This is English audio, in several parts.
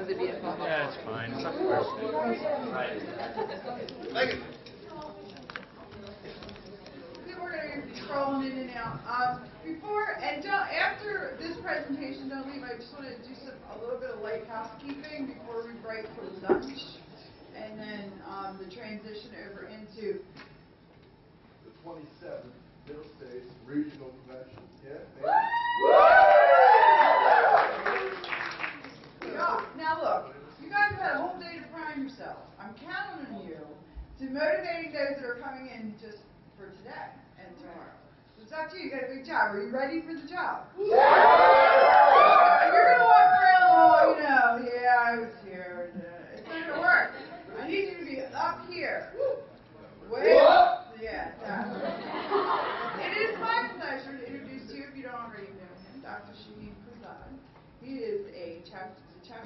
Yeah, it's fine. It's not personal. Thank you. We're going to be scrolling in and out. After this presentation, don't leave. I just want to do a little bit of light housekeeping before we break for lunch, and then the transition over into the 27th Middle States Regional Convention. Yeah. Now look, you guys have had a whole day to prime yourself. I'm counting on you to motivate those that are coming in just for today and tomorrow. It's up to you. You got a big job. Are you ready for the job? You're gonna walk around, yeah, I was here. It's not gonna work. I need you to be up here. Yeah. It is my pleasure to introduce to you, if you don't already know him, Dr. Shahin Pirzad. He is the chapter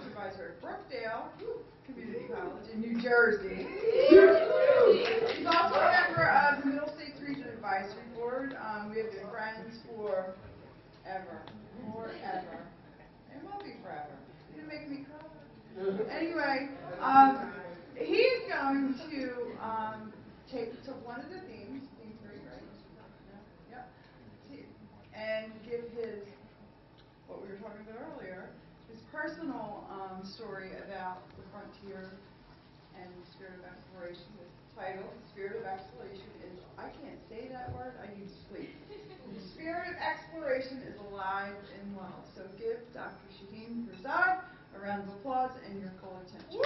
advisor at Brookdale Community College in New Jersey. He's also a member of the Middle States Region Advisory Board. We have been friends forever. It won't be forever. You're going to make me cry. Anyway, he's going to take one of the themes 3, right? Yep. And give what we were talking about earlier, his personal story about the frontier and the spirit of exploration. The title, Spirit of Exploration, is, I can't say that word, I need to sleep. The spirit of exploration is alive and well. So give Dr. Shahin Pirzad a round of applause and your full attention.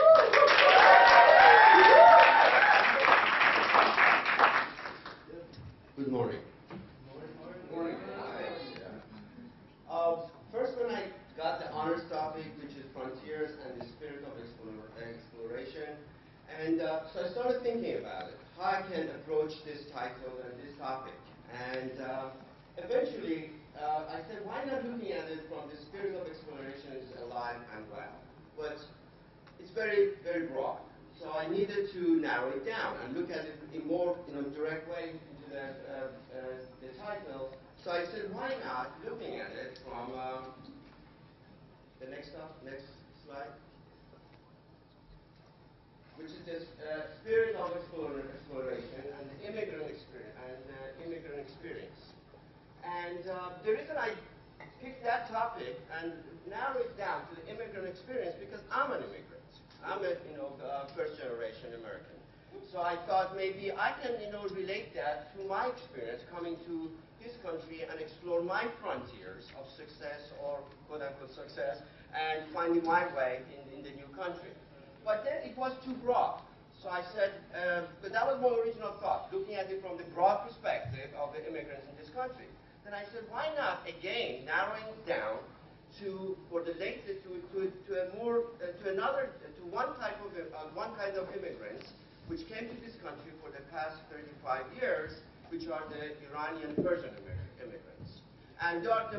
Good morning. First, when I got the honors topic, which is frontiers and the spirit of exploration, and so I started thinking about it, how I can approach this title and this topic. And eventually, I said, why not looking at it from the spirit of exploration is alive and well? But it's very, very broad. So I needed to narrow it down and look at it in more direct way into the title. So I said, why not looking at it from the next slide, which is this spirit of exploration and the immigrant experience. And the reason I picked that topic and narrow it down to the immigrant experience because I'm an immigrant. I'm a first-generation American. So I thought maybe I can relate that to my experience coming to this country and explore my frontiers of success or quote-unquote success and finding my way in the new country. But then it was too broad. So I said, but that was my original thought, looking at it from the broad perspective of the immigrants in this country. Then I said, why not again narrowing it down to one kind of immigrants which came to this country for the past 35 years, which are the Iranian Persian immigrants. And they are they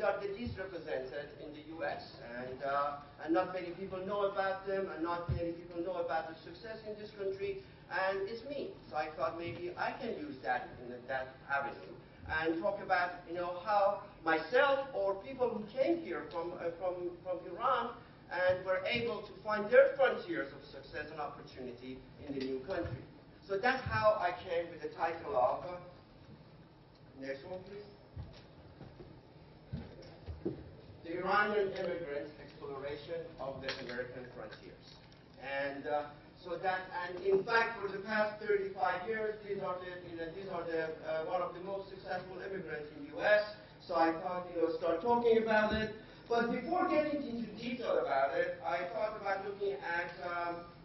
are the least represented in the U.S. And not many people know about them, and not many people know about the success in this country, and it's me. So I thought maybe I can use that in that avenue and talk about how myself or people who came here from Iran and were able to find their frontiers of success and opportunity in the new country. So that's how I came with the title of, next one please, The Iranian Immigrant Exploration of the American Frontiers. And in fact, for the past 35 years, these are one of the most successful immigrants in the U.S. So I thought, start talking about it. But before getting into detail about it, I thought about looking at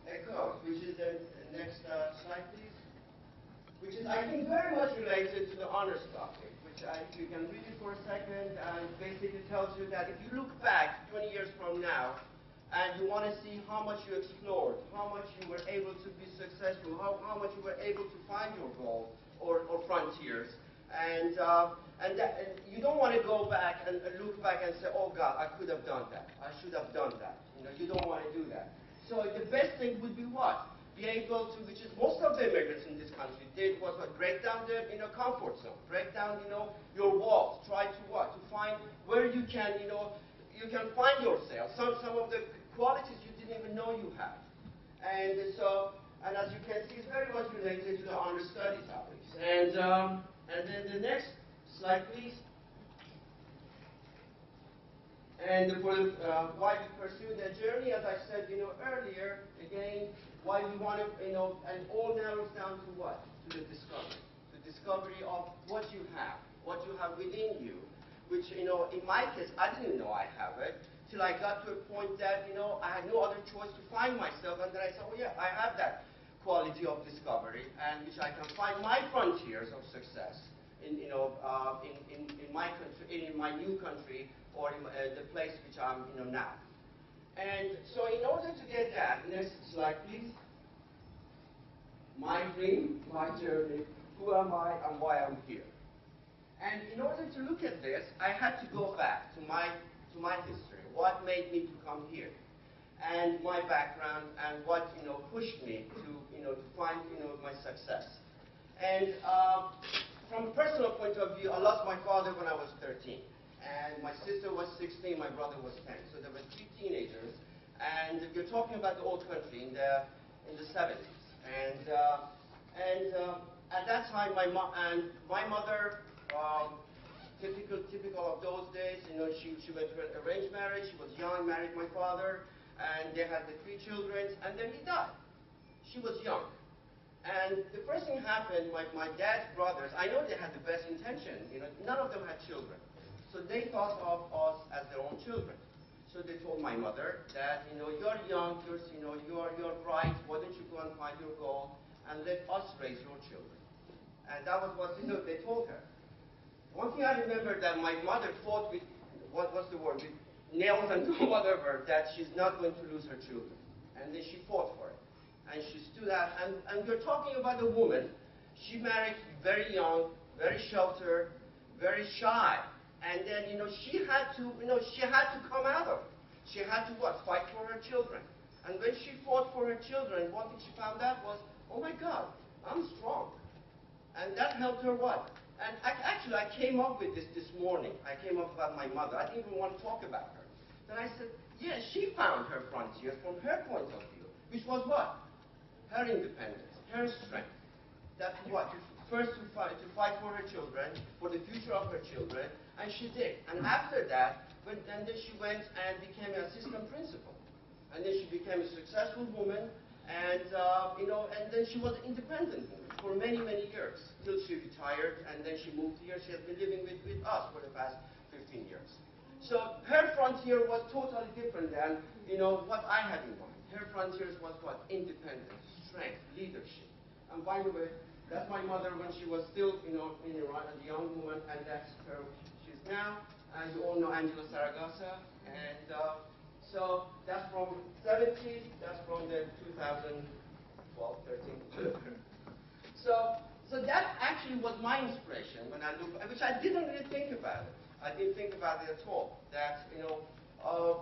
a quote, which is the next slide, please, which is, I think, very much related to the honors topic, which if you can read it for a second, basically tells you that if you look back 20 years from now, and you want to see how much you explored, how much you were able to be successful, how much you were able to find your goal or frontiers, and you don't want to go back and look back and say, oh God, I could have done that, I should have done that. You don't want to do that. So the best thing would be what? Be able to, which is most of the immigrants in this country did, was what? Break down the comfort zone, break down your walls, try to what? To find where you can you can find yourself, some of the qualities you didn't even know you have. And so, and as you can see, it's very much related to the understudy topics. And then the next slide, please. And for why we pursue the journey, as I said, earlier, again, why we want to, and all narrows down to what? To the discovery of what you have within you, which, in my case, I didn't know I have it, till I got to a point that, I had no other choice to find myself, and then I said, oh yeah, I have that quality of discovery, and which I can find my frontiers of success in my country, in my new country, or in the place which I'm now. And so in order to get that, next slide please. My dream, my journey, who am I and why I'm here. And in order to look at this, I had to go back to my history, what made me to come here, and my background, and what pushed me to find my success. And from a personal point of view, I lost my father when I was 13. And my sister was 16, my brother was 10. So there were 3 teenagers. And you're talking about the old country in the 70s. And at that time, my mother, typical of those days, she went through an arranged marriage. She was young, married my father, and they had the 3 children, and then he died. She was young. And the first thing happened, my dad's brothers, I know they had the best intention, none of them had children. So they thought of us as their own children. So they told my mother that, you're young, you're bright, why don't you go and find your goal, and let us raise your children. And that was what, they told her. One thing I remember that my mother fought with, what's the word, with nails and whatever, that she's not going to lose her children. And then she fought for it. And she stood out, and you're talking about a woman, she married very young, very sheltered, very shy. And then, she had to come out of it. She had to what? Fight for her children. And when she fought for her children, one thing she found out was, oh my God, I'm strong. And that helped her what? And actually, I came up with this morning. I came up about my mother. I didn't even want to talk about her. Then I said, yeah, she found her frontiers from her point of view, which was what? Her independence, her strength. That's what? First to fight for her children, for the future of her children, and she did. And after that, then she went and became an assistant principal. And then she became a successful woman, and and then she was an independent woman for many, many years, till she retired, and then she moved here. She has been living with us for the past 15 years. So her frontier was totally different than, what I had in mind. Her frontiers was what? Independence, strength, leadership. And by the way, that's my mother when she was still, in Iran as a young woman, and that's her. She's now, and you all know Angela Saragossa, and so that's from 70s, that's from the 2012, 13. So that actually was my inspiration when I look, which I didn't really think about it. I didn't think about it at all. That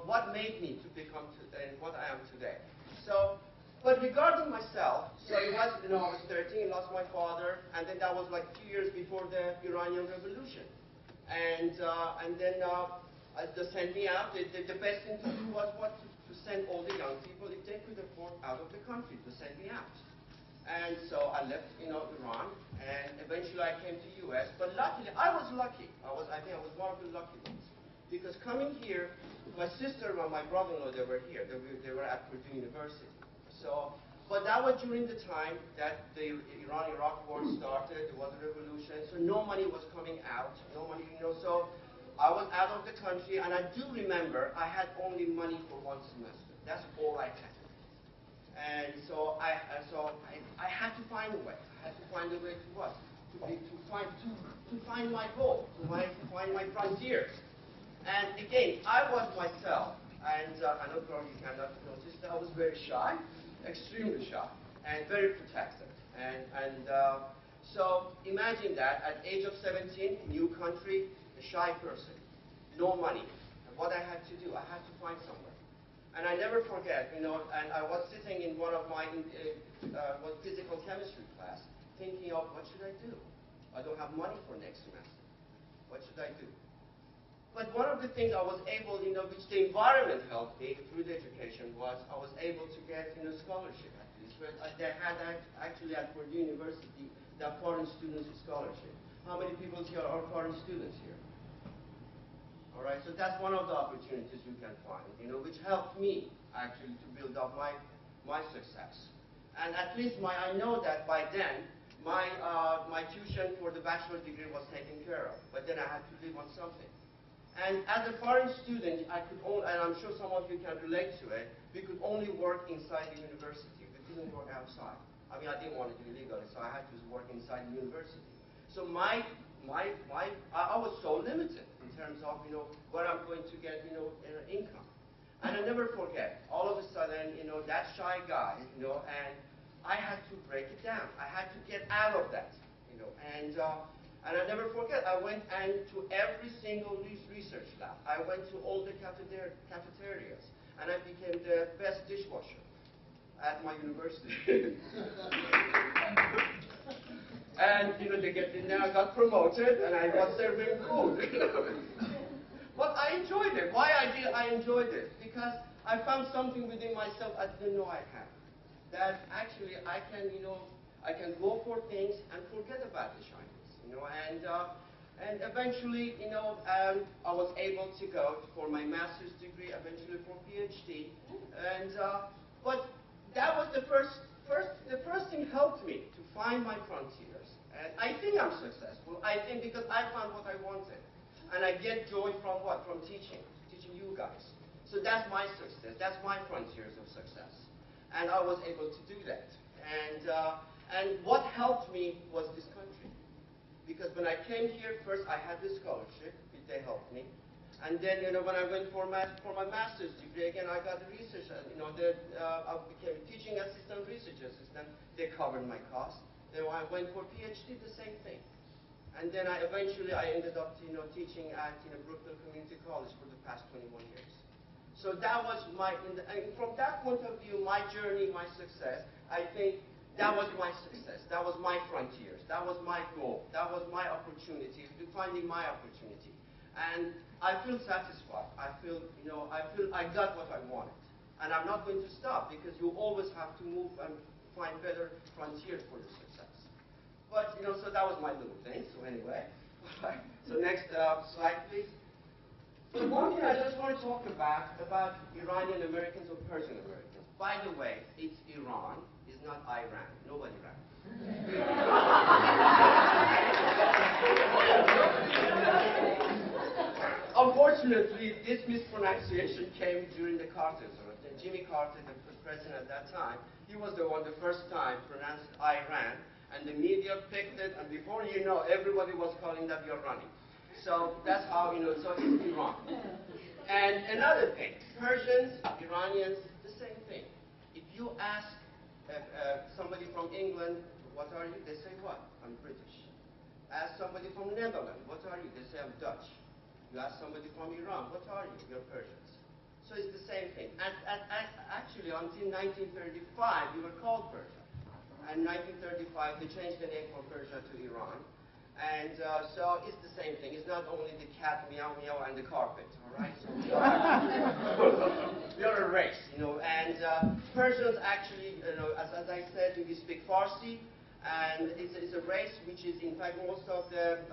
what made me to become what I am today. So. But regarding myself, so it was, I was 13, lost my father, and then that was like 2 years before the Iranian Revolution. And then they sent me out. The best thing to do was what? To send all the young people, if they could afford, out of the country, to send me out. And so I left, Iran, and eventually I came to U.S. But luckily, I was lucky. I think I was one of the lucky ones. Because coming here, my sister and my brother-in-law, they were here. They were at Purdue University. So, but that was during the time that the Iran-Iraq war started. There was a revolution, so no money was coming out. No money, so I was out of the country, and I do remember I had only money for 1 semester. That's all I had. And so I had to find a way. I had to find a way to what? To find my goal, to find my frontiers. And again, I was myself, and I know probably you cannot notice that I was very shy. Extremely shy and very protective, and so imagine that at age of 17, new country, a shy person, no money, and what I had to do, I had to find somewhere, and I never forget, and I was sitting in one of my physical chemistry class, thinking of what should I do? I don't have money for next semester. What should I do? But one of the things I was able, which the environment helped me through the education was I was able to get, scholarship at least. But they had actually at Purdue University, the foreign students scholarship. How many people here are foreign students here? All right, so that's one of the opportunities you can find, which helped me actually to build up my success. And at least I know that by then, my tuition for the bachelor's degree was taken care of. But then I had to live on something. And as a foreign student, I could only, and I'm sure some of you can relate to it, we could only work inside the university. We couldn't work outside. I mean, I didn't want to do it legally, so I had to work inside the university. So I was so limited in terms of, where I'm going to get, income. And I never forget, all of a sudden, that shy guy, and I had to break it down. I had to get out of that, and I never forget, I went to every single research lab. I went to all the cafeterias, and I became the best dishwasher at my university. And then I got promoted, and I was serving food. But I enjoyed it. Why I enjoyed it? Because I found something within myself I didn't know I had. That actually I can go for things and forget about the shyness, and eventually, I was able to go for my master's degree, eventually for PhD, and but that was the first thing helped me to find my frontiers, and I think I'm successful. I think because I found what I wanted, and I get joy from what? From teaching you guys. So that's my success. That's my frontiers of success, and I was able to do that. And what helped me was this country. Because when I came here, first I had this scholarship, which they helped me. And then, when I went for my master's degree, again, I got the research, I became a teaching assistant, research assistant. They covered my costs. Then when I went for PhD, the same thing. And then I ended up, teaching at, Brookfield Community College for the past 21 years. So that was and from that point of view, my journey, my success, I think, that was my success. That was my frontiers. That was my goal. That was my opportunity, finding my opportunity. And I feel satisfied. I feel I got what I wanted. And I'm not going to stop because you always have to move and find better frontiers for your success. But, so that was my little thing. So anyway, so next slide, please. So one thing I just want to talk about Iranian Americans or Persian Americans. By the way, it's Iran. It's not Iran. Nobody ran. Unfortunately, this mispronunciation came during the Carter's. Jimmy Carter, the president at that time, he was the one the first time pronounced Iran, and the media picked it, and before you know, everybody was calling that you're running. So that's how, so it's Iran. And another thing, Persians, Iranians, the same thing. If you ask somebody from England, what are you? They say what? I'm British. Ask somebody from Netherlands, what are you? They say I'm Dutch. You ask somebody from Iran, what are you? You're Persians. So it's the same thing. Actually, until 1935, we were called Persia. And 1935, they changed the name from Persia to Iran. And so it's the same thing. It's not only the cat, meow, meow, and the carpet, all right? So we are a race, And Persians actually, as I said, we speak Farsi. And it's a race which is, in fact, most of the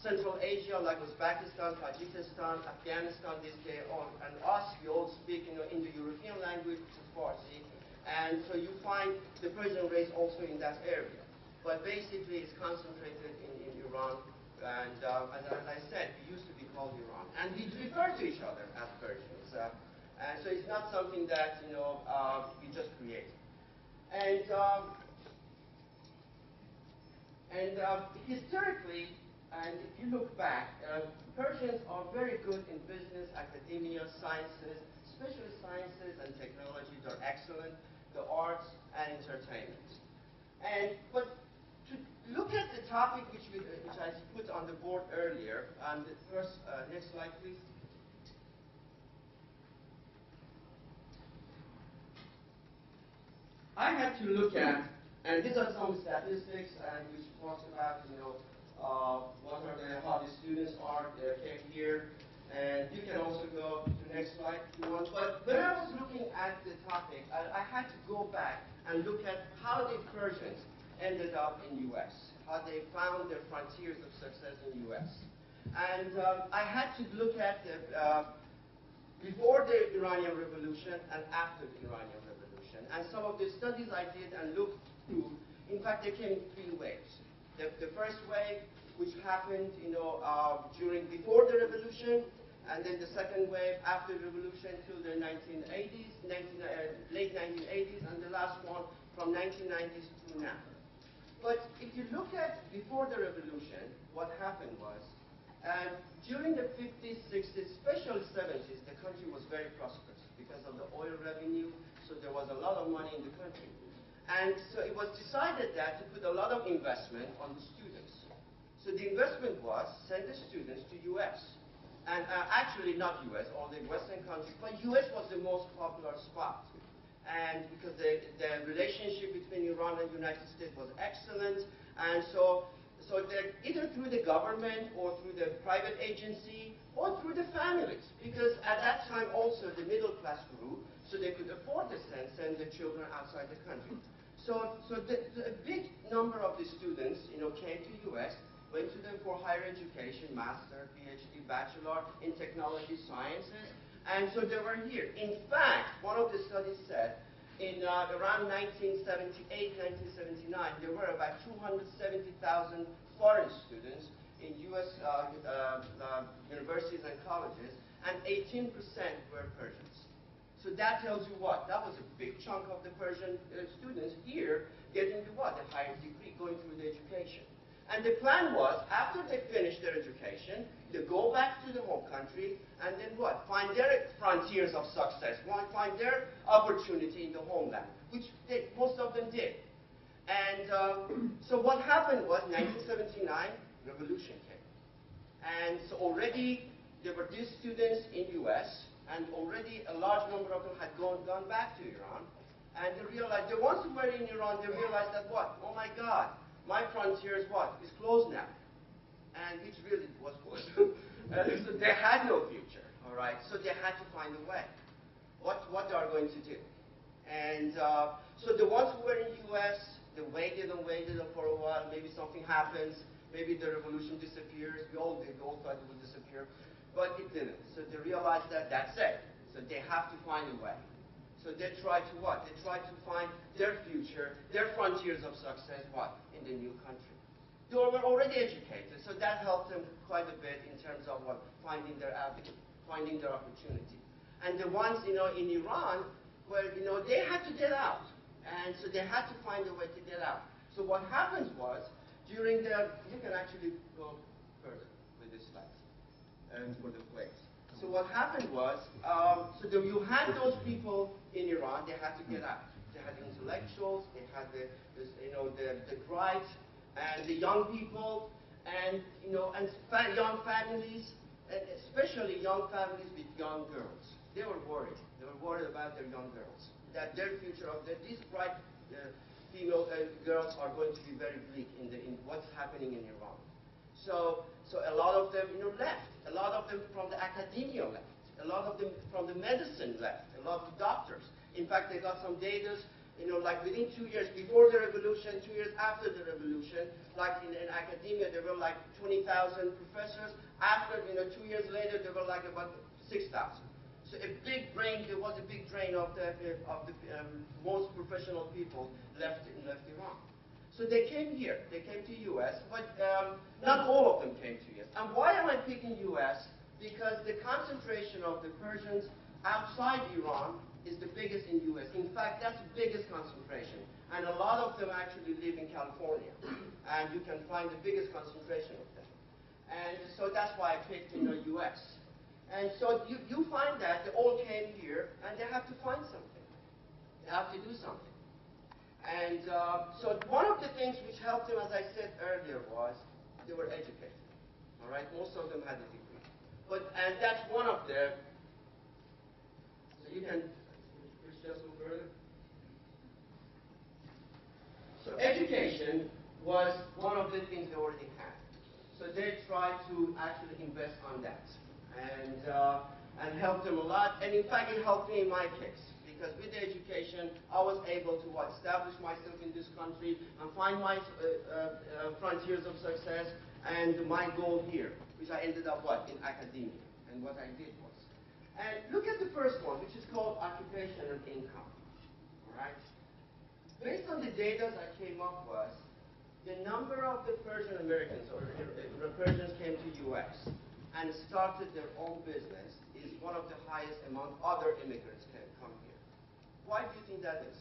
Central Asia, like Uzbekistan, Tajikistan, Afghanistan, and us, we all speak, Indo-European language, which is Farsi. And so you find the Persian race also in that area. But basically, it's concentrated in Iran. And as I said, we used to be called Iran. And we refer to each other as Persians. And so it's not something that, we just create. And historically, and if you look back, Persians are very good in business, academia, sciences, especially sciences and technology. They're excellent. The arts and entertainment. But to look at the topic which I put on the board earlier, and the first, next slide, please. I had to look at, and these are some statistics, and which talks about, how the students came here, And you can also go to the next slide if you want. But when I was looking at the topic, I had to go back and look at how the Persians ended up in U.S., how they found their frontiers of success in U.S. And I had to look at the, before the Iranian Revolution and after the Iranian Revolution. And some of the studies I did and looked through, in fact, they came in three waves. The first wave, which happened, before the revolution, and then the second wave after the revolution till the 1980s, late 1980s, and the last one from 1990s to now. But if you look at before the revolution, what happened was, during the 50s, 60s, especially 70s, the country was very prosperous because of the oil revenue, so there was a lot of money in the country. And so it was decided that to put a lot of investment on the students. So the investment was send the students to U.S. And actually not U.S., all the Western countries, but U.S. was the most popular spot. And because the relationship between Iran and the United States was excellent, and so either through the government or through the private agency or through the families, because at that time also the middle class grew, so they could afford to send the children outside the country. So a big number of the students, came to U.S., went to them for higher education, master, PhD, bachelor in technology sciences, and so they were here. In fact, one of the studies said in around 1978, 1979, there were about 270,000 foreign students in U.S. Universities and colleges, and 18% were Persians. So that tells you what? That was a big chunk of the Persian students here getting the what? The higher degree, going through the education. And the plan was, after they finish their education, to go back to the home country and then what? Find their frontiers of success, find their opportunity in the homeland, which most of them did. And so what happened was, 1979, revolution came. And so already there were these students in U.S., and already a large number of them had gone back to Iran. And they realized, the ones who were in Iran, they realized that what? Oh my God, my frontier is what? Is closed now. And it really was closed. So they had no future, all right? So they had to find a way. What they are going to do? And so the ones who were in U.S., they waited for a while. Maybe something happens. Maybe the revolution disappears. We all did. We all thought it would disappear. But it didn't. So they realized that that's it. So they have to find a way. So they try to what? They try to find their future, their frontiers of success, what? In the new country. They were already educated, so that helped them quite a bit in terms of what? Finding their avenue, finding their opportunity. And the ones, in Iran, where, they had to get out. And so they had to find a way to get out. So what happens was, during you can actually go further with this slide, for the place. So what happened was, you had those people in Iran, they had to get out. They had the intellectuals, they had the bright, and the young people, and young families, and especially young families with young girls. They were worried. They were worried about their young girls, that their future these bright female girls are going to be very bleak in what's happening in Iran. So a lot of them, left. A lot of them from the academia left. A lot of them from the medicine left. A lot of doctors. In fact, they got some data, like within 2 years before the revolution, 2 years after the revolution, like in academia, there were like 20,000 professors. After, 2 years later, there were like about 6,000. So there was a big drain of the most professional people left Iran. So they came here. They came to U.S., but not all of them came to U.S. And why am I picking U.S.? Because the concentration of the Persians outside Iran is the biggest in U.S. In fact, that's the biggest concentration. And a lot of them actually live in California. And you can find the biggest concentration of them. And so that's why I picked U.S. And so you find that they all came here, and they have to find something. They have to do something. And so one of the things which helped them, as I said earlier, was they were educated. All right, most of them had a degree. And that's one of the. So you can just move further. So education was one of the things they already had. So they tried to actually invest on that. And them a lot, and in fact, it helped me in my case. Because with the education, I was able to establish myself in this country and find my frontiers of success and my goal here, which I ended up in academia. And what I did was, and look at the first one, which is called occupation and income. All right. Based on the data I came up with, the number of the Persian Americans or Persians came to U.S. and started their own business is one of the highest among other immigrants can come here. Why do you think that is?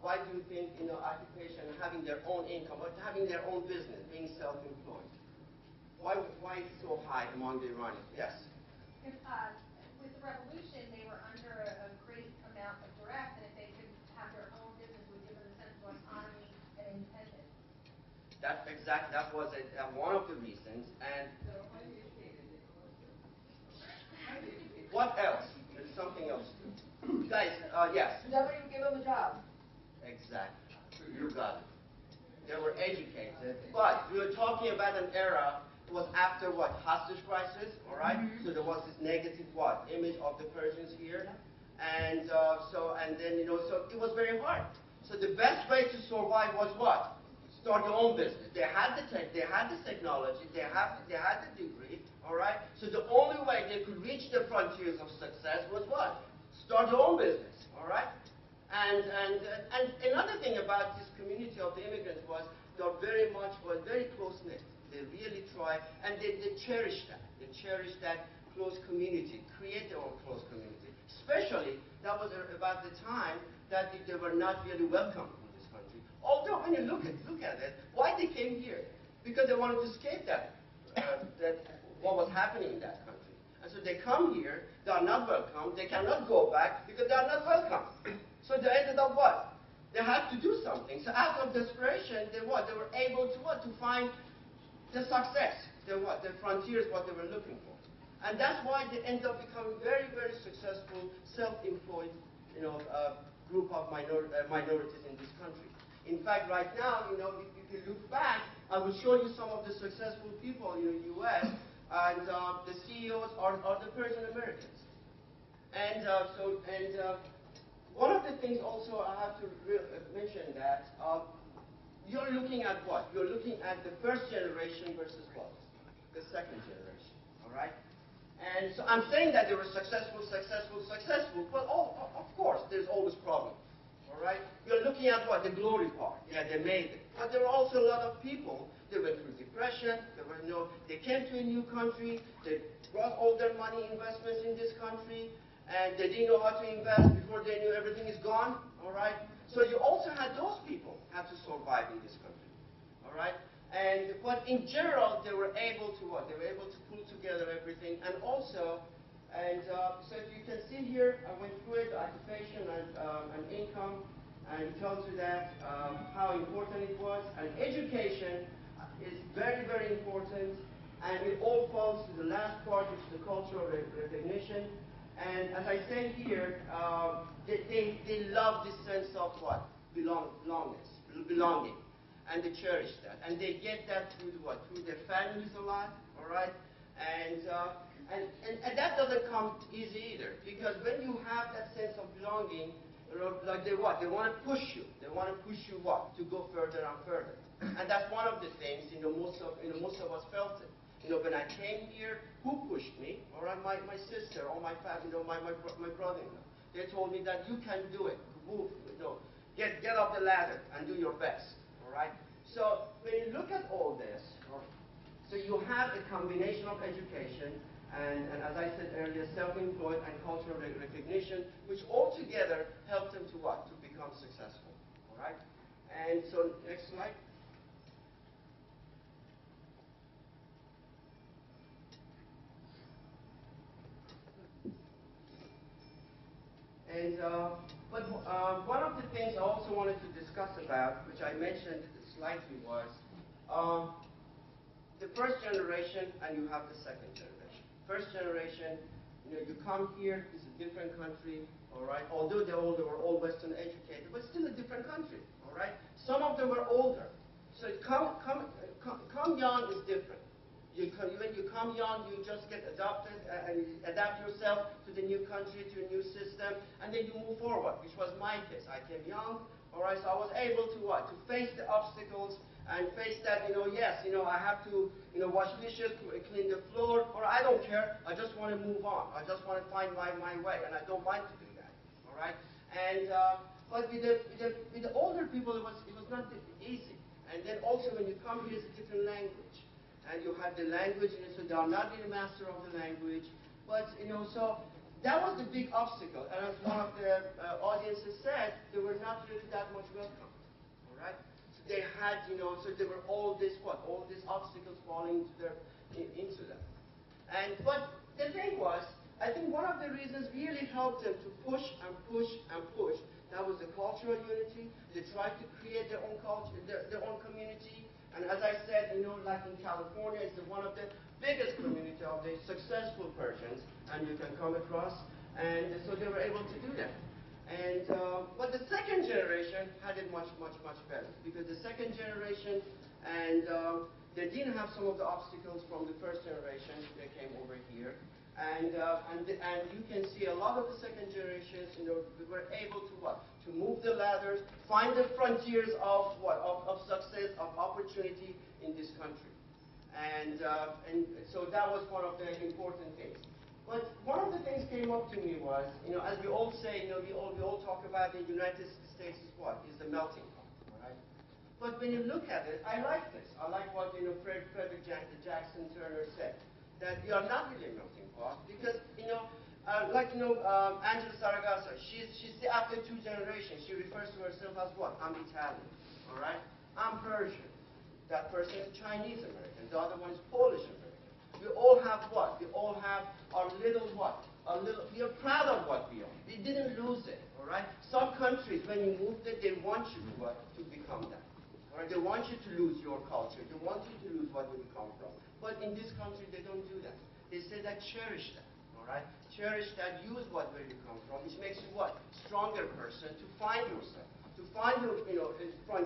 Why do you think, occupation, having their own income, or having their own business, being self-employed? Why is it so high among the Iranians? Yes? Because with the revolution, they were under a great amount of duress, and if they could have their own business, it would give them a sense of autonomy and independence. That was one of the reasons. And what else? There's something else too. Guys, yes. Nobody would give them a job. Exactly. You got it. They were educated, but we were talking about an era. It was after hostage crisis, all right? So there was this negative image of the Persians here, and so it was very hard. So the best way to survive was what? Start your own business. They had the technology, they had the degree, all right? So the only way they could reach the frontiers of success was what? Start your own business, all right? And another thing about this community of the immigrants was they're very close-knit. They really try, and they cherish that. They cherish that close community, create their own close community. Especially, that was about the time that they were not really welcome in this country. Although, when you look at it, why they came here? Because they wanted to escape that what was happening in that country. And so they come here, they are not welcome, they cannot go back because they are not welcome. So they ended up what? They had to do something. So out of desperation, they were able to find the success, the frontiers, what they were looking for. And that's why they end up becoming very, very successful, self-employed, group of minorities in this country. In fact, right now, if you look back, I will show you some of the successful people in the U.S. and the CEOs are the Persian Americans. And one of the things also I have to mention that you're looking at what? You're looking at the first generation versus what? The second generation, all right? And so I'm saying that they were successful, but of course, there's always problems, all right? You're looking at what? The glory part. Yeah, they made it. But there were also a lot of people, they went through depression, they came to a new country, they brought all their money investments in this country, and they didn't know how to invest before they knew everything is gone, all right? So you also had those people have to survive in this country, all right? But in general, they were able to what? They were able to pull together everything, and also, so if you can see here, I went through it, occupation and income, and it tells you that how important it was, and education is very, very important, and it all falls to the last part, which is the cultural recognition. And as I say here, they love this sense of what? Belonging. And they cherish that. And they get that through what? Through their families a lot, all right? And that doesn't come easy either. Because when you have that sense of belonging, like they what? They want to push you. They want to push you what? To go further and further. And that's one of the things, most of us felt it. When I came here, who pushed me? All right, my sister or my family, my brother-in-law. They told me that you can do it. Move, get up the ladder and do your best. All right. So when you look at all this, so you have a combination of education and as I said earlier, self-employed and cultural recognition, which all together help them to what? To become successful. All right. And so next slide. And but one of the things I also wanted to discuss about, which I mentioned slightly, was the first generation and you have the second generation. First generation, you come here, it's a different country, all right? Although they were all Western educated, but still a different country, all right? Some of them were older. So come young is different. When you come young, you just get adopted and you adapt yourself to the new country, to a new system, and then you move forward, which was my case. I came young, all right, so I was able to what? To face the obstacles and face that, yes, I have to, wash dishes, clean the floor, or I don't care. I just want to move on. I just want to find my way, and I don't mind to do that, all right? And but with the older people, it was not easy. And then also when you come here, it's a different language. And you have the language, so they are not the master of the language. But, so that was the big obstacle. And as one of the audiences said, they were not really that much welcome. All right? So they had, so there were all these obstacles falling into them. But the thing was, I think one of the reasons really helped them to push and push and push, that was the cultural unity. They tried to create their own culture, their own community. And as I said, like in California, it's one of the biggest community of the successful Persians, and you can come across. And so they were able to do that. And but the second generation had it much better, because the second generation, and they didn't have some of the obstacles from the first generation. They came over here, and you can see a lot of the second generations, we were able to what? To move the ladders, find the frontiers of what? Of success, of opportunity in this country. And so that was one of the important things. But one of the things came up to me was, as we all say, we all talk about the United States is what? Is the melting pot, all right? But when you look at it, I like this. I like what, Frederick Jackson Turner said, that we are not really a melting pot, because, Angela Saragassa, she's after 2 generations, she refers to herself as what? I'm Italian, all right? I'm Persian. That person is Chinese American. The other one is Polish American. We all have what? We all have our little what? We are proud of what we are. We didn't lose it, all right? Some countries, when you move there, they want you to what? To become that. All right? They want you to lose your culture. They want you to lose what you come from. But in this country, they don't do that. They say that cherish that. Right? Cherish that, use where you come from, which makes you what? Stronger person to find yourself. To find your,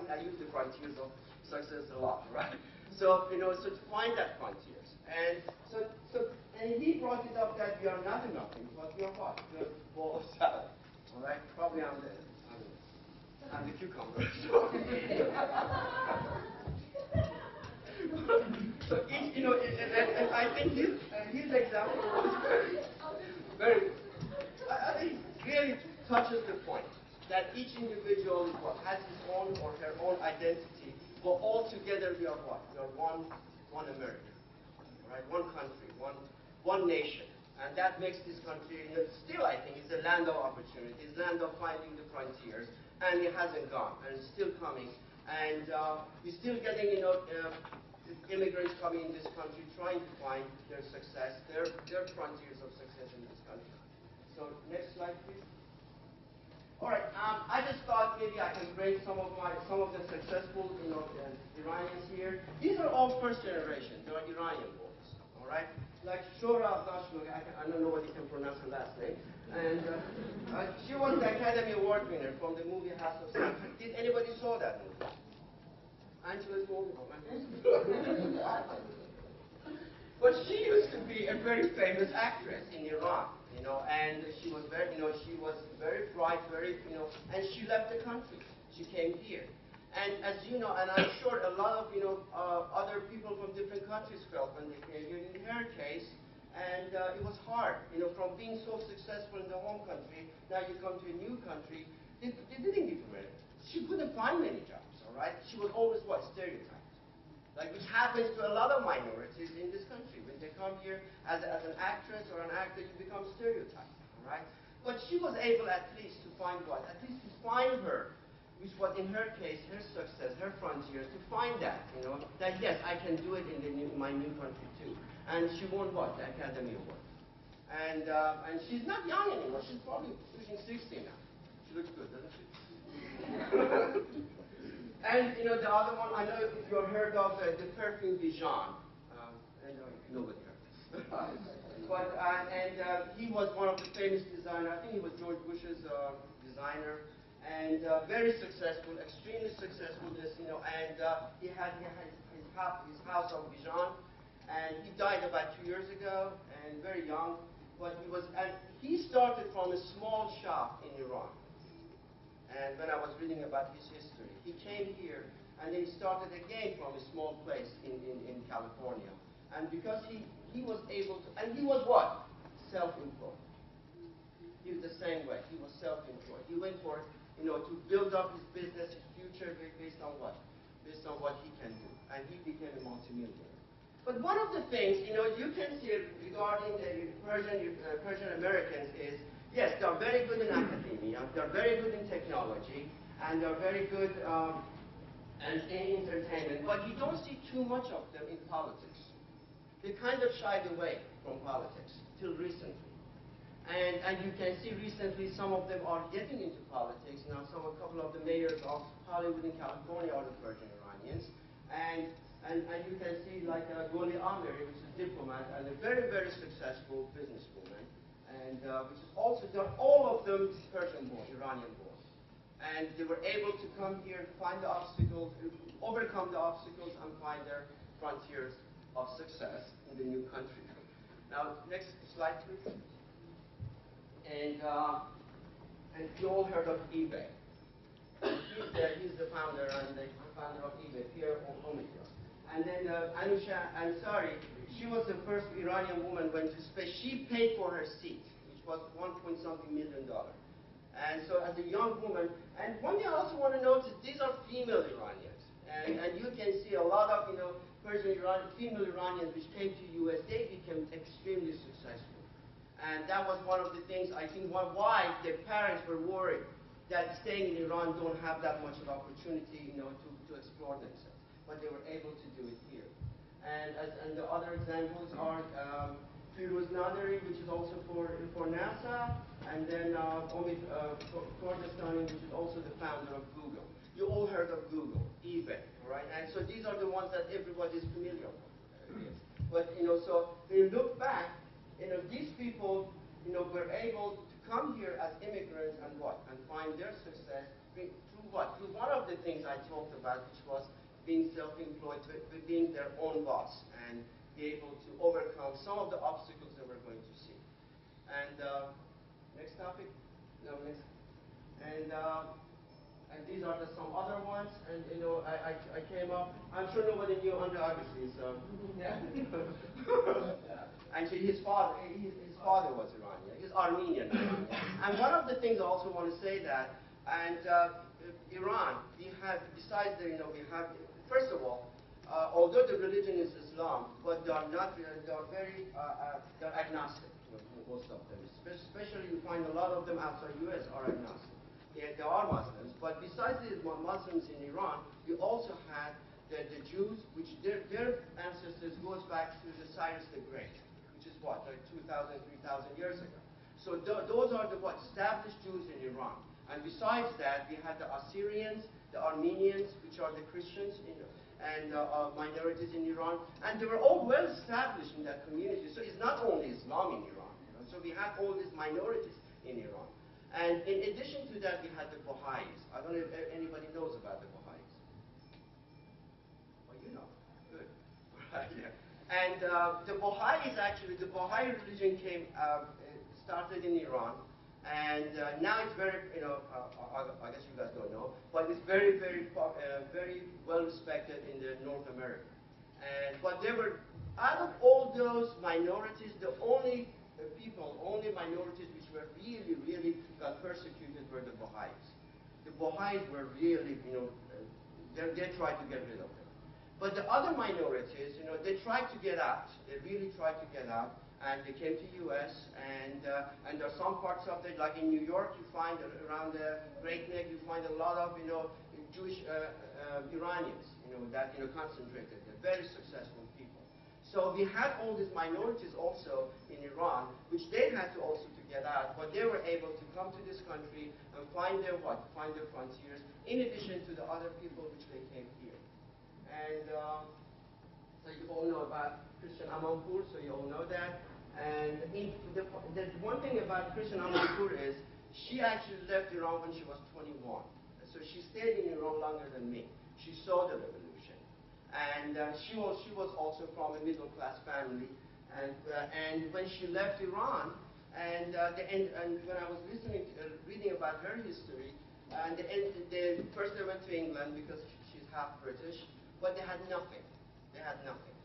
I use the frontiers of success a lot, right? So, so to find that frontiers. And and he brought it up that we are not nothing, but we are what? We are a bowl of salad. All right? Probably I'm the cucumber. So each, and I think his example was very, I think really touches the point that each individual has his own or her own identity, but all together we are what? We are one America, right? One country, one nation, and that makes this country still, I think, is a land of opportunities, land of finding the frontiers, and it hasn't gone, and it's still coming, and we're still getting immigrants coming in this country trying to find their success, their frontiers of success in this country. So next slide, please. All right, I just thought maybe I can bring some of the successful, Iranians here. These are all first generation. They are Iranian boys. All right, like Shora Dashmug, I don't know what you can pronounce her last name, and she was the Academy Award winner from the movie House of Sand. Did anybody saw that movie? Angela's movie. But she used to be a very famous actress in Iran, and she was very, she was very bright, and she left the country. She came here. And as you know, and I'm sure a lot of, other people from different countries felt when they came here, in her case, and it was hard, from being so successful in the home country, now you come to a new country, they didn't give her anything. She couldn't find many jobs. Right? She was always what? Stereotyped. Like which happens to a lot of minorities in this country. When they come here as an actress or an actor, you become stereotyped. All right? But she was able at least to find what? At least to find her, which was in her case, her success, her frontier, to find that, that yes, I can do it in my new country too. And she won what? The Academy Award. And she's not young anymore. She's probably pushing 60 now. She looks good, doesn't she? And the other one, I know if you've heard of the perfume Dijon. Nobody heard. But he was one of the famous designers. I think he was George Bush's designer, and very successful, extremely successful. And he had his house of Dijon, and he died about 2 years ago, and very young. But he started from a small shop in Iran. And when I was reading about his history, he came here, and then started again from a small place in California. And because he was able to, and he was what? Self-employed. He was the same way. He was self-employed. He went for, to build up his business, his future, based on what? Based on what he can do. And he became a multimillionaire. But one of the things, you can see regarding the Persian Americans is, yes, they're very good in academia, they're very good in technology, and they're very good in entertainment, but you don't see too much of them in politics. They kind of shied away from politics till recently. And you can see recently some of them are getting into politics. Now, a couple of the mayors of Hollywood in California are the Persian Iranians. And you can see like Goli Amiri, which is a diplomat and a very, very successful businesswoman, and which is also done, all of them Persian born, Iranian born. And they were able to come here, find the obstacles, overcome the obstacles, and find their frontiers of success in the new country. Now, next slide, please. And you all heard of eBay. He's the founder and the founder of eBay, Pierre Omidyar. And then Anusha Ansari, she was the first Iranian woman went to space. She paid for her seat, which was $1.something million. And so as a young woman, and one thing I also want to notice, these are female Iranians. And you can see a lot of, Persian female Iranians which came to US, they became extremely successful. And that was one of the things, I think, why their parents were worried that staying in Iran don't have that much of opportunity, to explore themselves. But they were able to do it here. And the other examples are Pirzad, which is also for NASA, and then Omid Kordestani, which is also the founder of Google. You all heard of Google, eBay, all right? And so these are the ones that everybody is familiar with. But so when you look back, these people, were able to come here as immigrants and what? And find their success through what? Through one of the things I talked about, which was being self-employed, being their own boss, and be able to overcome some of the obstacles that we're going to see. And next topic? No, next. And these are some other ones. And I came up. I'm sure nobody knew Andre Agassi, so yeah. And his father was Iranian. He's Armenian. And one of the things I also want to say that, and Iran, we have, besides the, we have, first of all, although the religion is Islam, but they are not, they're agnostic, most of them. Especially you find a lot of them outside US are agnostic. Yeah, they are Muslims, but besides the Muslims in Iran, we also had the Jews, which their ancestors goes back to the Cyrus the Great, which is what, like 2,000, 3,000 years ago. So those are the established Jews in Iran. And besides that, we had the Assyrians, the Armenians, which are the Christians, and minorities in Iran, and they were all well established in that community. So it's not only Islam in Iran. So we have all these minorities in Iran. And in addition to that, we had the Baha'is. I don't know if anybody knows about the Baha'is. Oh, you know. Good. Right, yeah. And the Baha'is, actually, the Baha'i religion started in Iran. And now it's very, I guess you guys don't know, but it's very, very well respected in North America. But there were, out of all those minorities, the only minorities which were really, really got persecuted were the Baha'is. The Baha'is were really, they tried to get rid of them. But the other minorities, they tried to get out. They really tried to get out. And they came to U.S. And there are some parts of it, like in New York, you find around the Great Neck, you find a lot of Jewish Iranians, that concentrated. They're very successful people. So we had all these minorities also in Iran, which they had to also to get out, but they were able to come to this country and find their Find their frontiers, in addition to the other people which they came here. And so you all know about Christian Amanpour, so you all know that. And the one thing about Christian Amanpour is she actually left Iran when she was 21. So she stayed in Iran longer than me. She saw the revolution. And she was also from a middle-class family. And when she left Iran, and when I was reading about her history, first they went to England because she's half British, but they had nothing. They had nothing.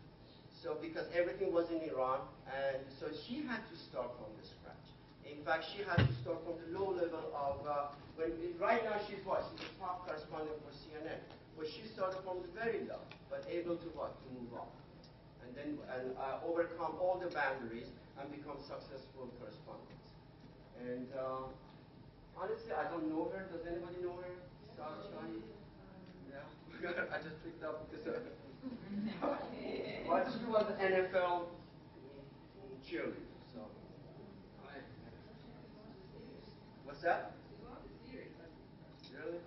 So because everything was in Iran, and so she had to start from the scratch. In fact, she had to start from the low level of, right now she's what? She's a top correspondent for CNN. But she started from the very low, but able to what? To move on. And then overcome all the boundaries and become successful correspondents. And honestly, I don't know her. Does anybody know her? Shahin? Yeah. I just picked up because but she was an NFL cheerleader. So, what's that? Really?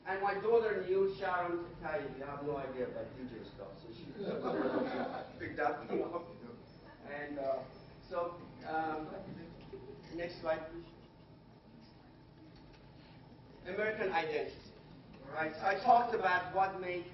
And my daughter knew Sharon Tayi. You have no idea about DJ stuff, so she picked that one up. And next slide, please. American identity. Right. So I talked about what made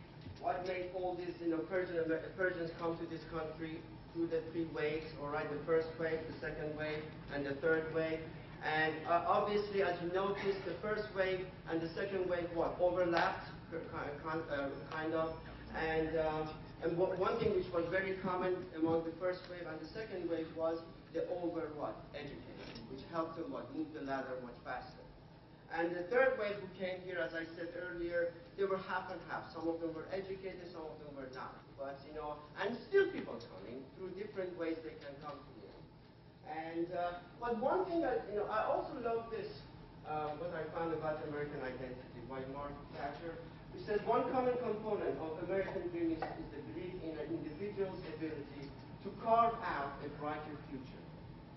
all these, Persians come to this country through the three waves. All right, the first wave, the second wave, and the third wave. And obviously, as you notice, the first wave and the second wave overlapped, kind of. And one thing which was very common among the first wave and the second wave was the education, which helped them move the ladder much faster. And the third wave who came here, as I said earlier, they were half and half. Some of them were educated, some of them were not. But and still people coming through different ways they can come to here. And but one thing that I also love this, what I found about American identity by Mark Thatcher. He says one common component of American dream is the belief in an individual's ability to carve out a brighter future.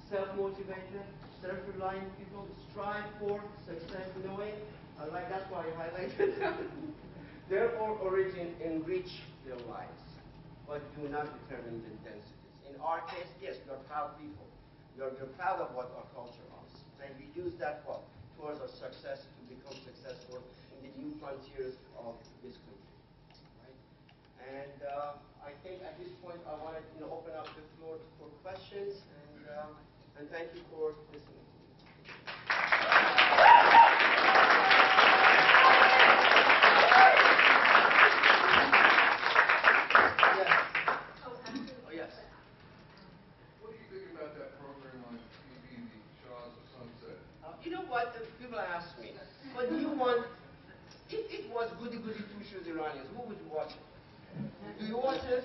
Self-motivated, self-reliant people strive for success, knowing, that's why I highlighted their origin enrich their lives, but do not determine the densities. In our case, yes, we are proud people. You're proud of what our culture is. And we use that towards our success to become successful in the new frontiers of this country. Right? And I think at this point I wanted to open up the floor for questions, and thank you for listening to me. Yes. Oh, yes. What do you think about that program on TV, the Shahs of Sunset? You know what? People ask me, but do you want, if it was goody-goody two-shoes Iranians, who would watch it? Do you watch it?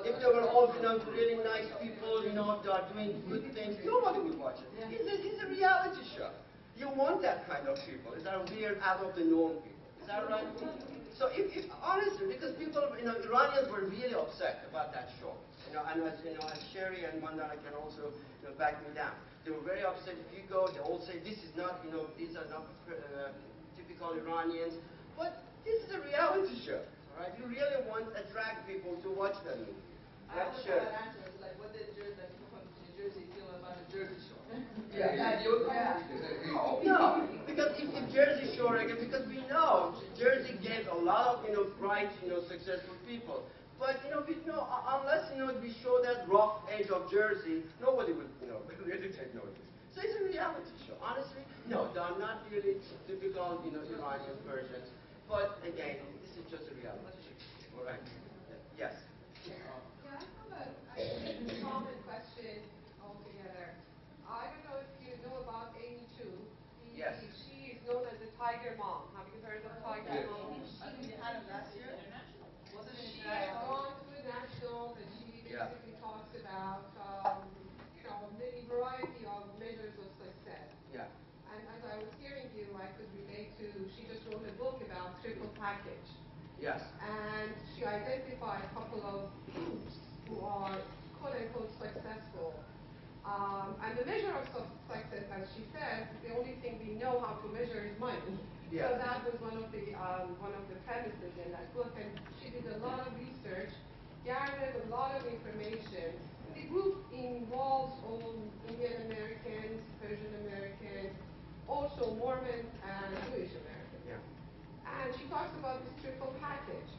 If they were all, really nice people, they are doing good things, nobody would watch it. It's a reality show. You want that kind of people. Is that weird, out of the norm people? Is that right? So if honestly, because people, Iranians were really upset about that show. And as Sherry and Mandana can also back me down. They were very upset. If you go, they all say this is not, these are not typical Iranians. But this is a reality show. All right? You really want to attract people to watch that movie. I always have answers like, what did the people from New Jersey feel about the Jersey Shore? No, because if Jersey Shore, again, because we know Jersey gave a lot of bright, successful people. But unless we show that rough edge of Jersey, nobody would really take notice. So it's a reality show. Honestly, no, they are not really typical Iranian Persians. But again, this is just a reality show. All right. Yes. Yeah, I have a common question altogether. I don't know if you know about Amy Chu. Yes. She is known as the Tiger Mom. Have you heard of Tiger Mom? She had it last year. She has gone to the national, and she basically talks about, many variety of measures of success. Yeah. And as I was hearing you, I could relate to, she just wrote a book about triple package. Yes. And she identified a couple of groups who are quote-unquote successful. And the measure of success, as she said, the only thing we know how to measure is money. Yeah. So that was one of the premises in that book. And she did a lot of research, gathered a lot of information. The group involves all Indian Americans, Persian Americans, also Mormons and Jewish Americans. Yeah. And she talks about this triple package.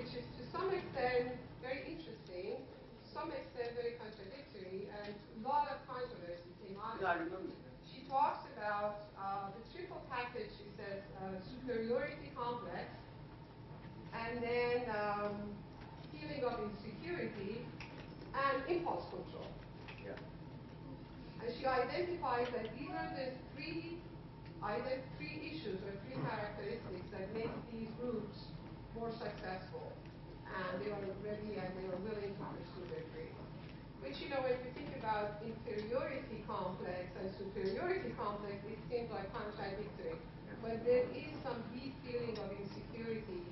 which is to some extent very interesting, to some extent very contradictory, and a lot of controversy came out of Yeah, I it. remember. She talks about the triple package, she says, superiority complex, and then feeling of insecurity, and impulse control. Yeah. And she identifies that these are the three issues or three characteristics that make these groups more successful. And they are ready and they are willing to pursue their dreams. Which, you know, when you think about inferiority complex and superiority complex, it seems like contradictory. But there is some deep feeling of insecurity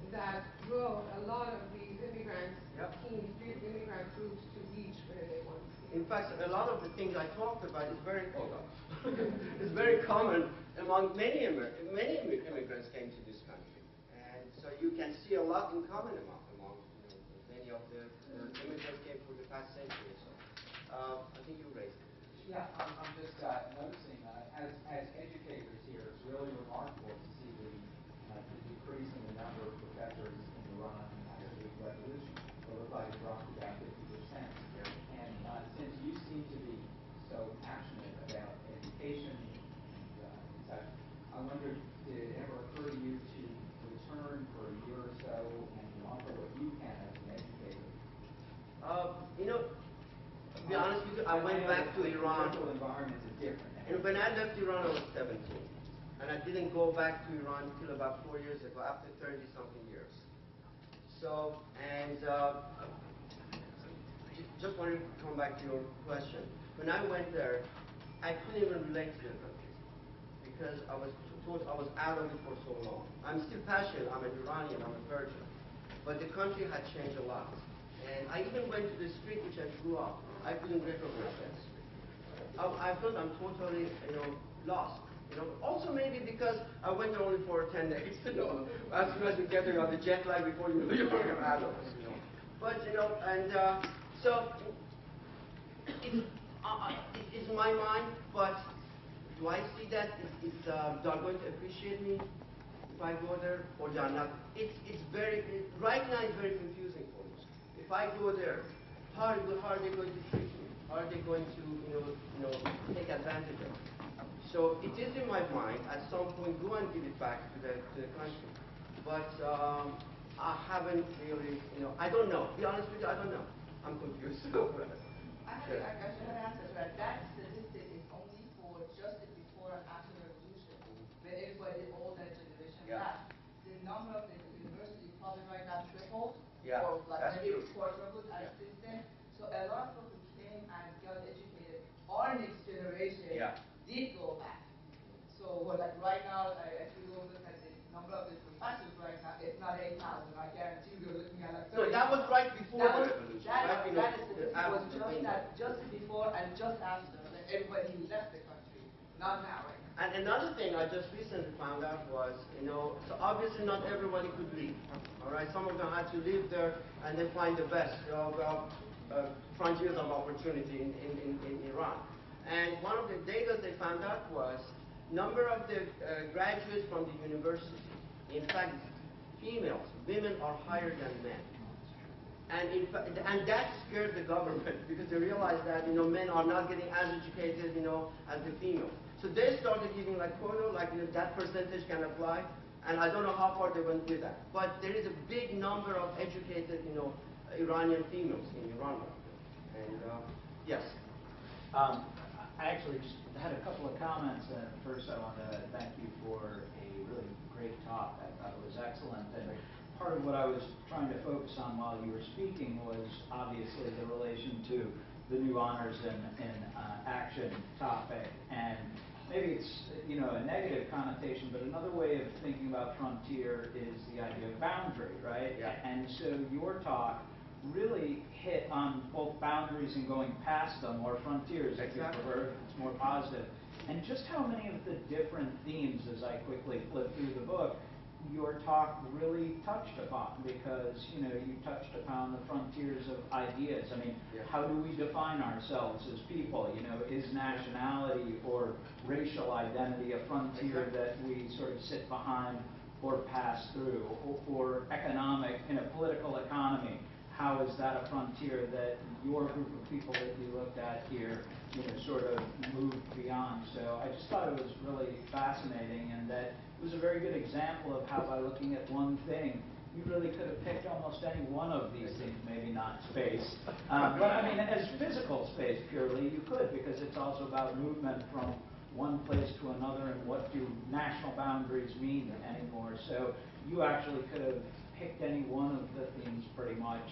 that drove a lot of these immigrant teams, these immigrant groups to reach where they want to be. In fact, a lot of the things I talked about is very it's very common among many immigrants came to this country, and so you can see a lot in common among many of the immigrants came for the past century or so. I think you raised it. Yeah, I'm just noticing as educators here, it's really remarkable to see the decrease in the number of professors in Iran after the revolution. It looked like it dropped about 50%. Yeah. And since you seem to be so passionate about education and such, I wondered, did it ever occur to you to return for a year or so and offer what you can as an educator? You know, to be honest with you, I went back to Iran. The political environment is different. And when I left Iran, I was 17. And I didn't go back to Iran until about 4 years ago, after 30-something years. So, and just wanted to come back to your question. When I went there, I couldn't even relate to the country because I was told I was out of it for so long. I'm still passionate. I'm an Iranian. I'm a Persian. But the country had changed a lot. And I even went to the street which I grew up. I couldn't recognize that street. I felt I'm totally, lost. Also maybe because I went there only for 10 days. As soon as you get there, you have the jet lag before you know you're out of it. But and so it's my mind. But do I see that they're going to appreciate me if I go there, or they're not? It's very right now. It's very confusing for me. If I go there, how are they going to treat me? How are they going to take advantage of me? So it is in my mind at some point go and give it back to the country. But I haven't really, I don't know. To be honest with you, I don't know. I'm confused. I should have answered that. That statistic is only for just before and after the revolution, when everybody, all that generation left. The number of the university probably right now tripled, or like maybe quadrupled as system. So a lot of people came and got educated. Our next generation did go back. So like right now, if you go look at the number of the professors right now, it's not 8,000. I guarantee we're looking at like 30,000. No, that was right before the revolution. That was just before and just after. Like everybody left the country. Not now, right now. And another thing I just recently found out was, so obviously not everybody could leave. All right, some of them had to live there and they find the best frontiers of opportunity in Iran. And one of the data they found out was number of the graduates from the university. In fact, women are higher than men. And that scared the government because they realized that men are not getting as educated as the females. So they started giving like quota, that percentage can apply. And I don't know how far they went with that. But there is a big number of educated Iranian females in Iran right now. And yes. I actually just had a couple of comments. First, I want to thank you for a really great talk. I thought it was excellent. And part of what I was trying to focus on while you were speaking was obviously the relation to the new honors and action topic. And maybe it's a negative connotation, but another way of thinking about frontier is the idea of boundary, right? Yeah. And so your talk really hit on both boundaries and going past them, or frontiers, if you prefer, if it's more positive. And just how many of the different themes, as I quickly flip through the book, your talk really touched upon, because you touched upon the frontiers of ideas. I mean, how do we define ourselves as people? Is nationality or racial identity a frontier that we sort of sit behind, or pass through, or economic, in a political economy, how is that a frontier that your group of people that you looked at here, sort of moved beyond? So I just thought it was really fascinating, and that it was a very good example of how by looking at one thing, you really could have picked almost any one of these things, maybe not space. But I mean, as physical space purely, you could, because it's also about movement from one place to another, and what do national boundaries mean anymore. So you actually could have picked any one of the themes pretty much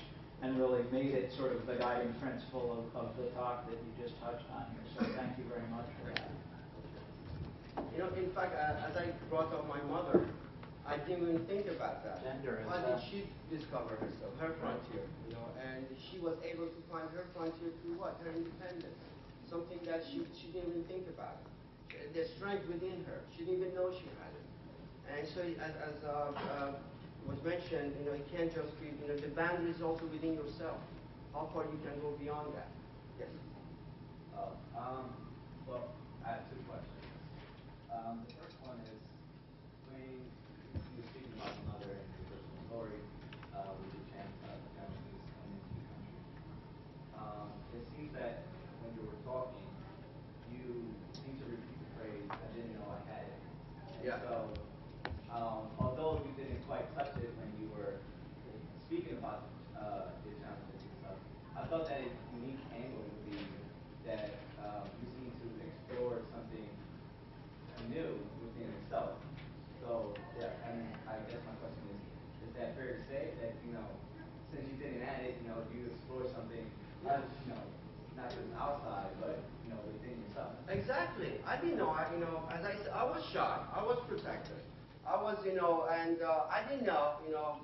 and really made it sort of the guiding principle of the talk that you just touched on here. So thank you very much for that. In fact, as I brought up my mother, I didn't even think about that. Gender How did she discover herself, her frontier, and she was able to find her frontier through what? Her independence. Something that she didn't even think about. The strength within her. She didn't even know she had it. And so, as was mentioned, it can't just be, the boundary is also within yourself. How far you can go beyond that. Yes? Well, I have two questions. The first one is, when you were speaking about your mother and your personal story, with your Japanese coming into the country, it seems that when you were talking, you seem to repeat the phrase, "I didn't know I had it." And Yeah. so, although you didn't quite touch it when you were speaking about your challenges and stuff, I thought that a unique angle would be that you seem to explore something new within yourself. So, yeah, I guess my question is that fair to say that, since you didn't add it, you explore something, not just outside, but, within yourself? Exactly. I didn't know. As I said, I was shy. I was protected. I was, and I didn't know,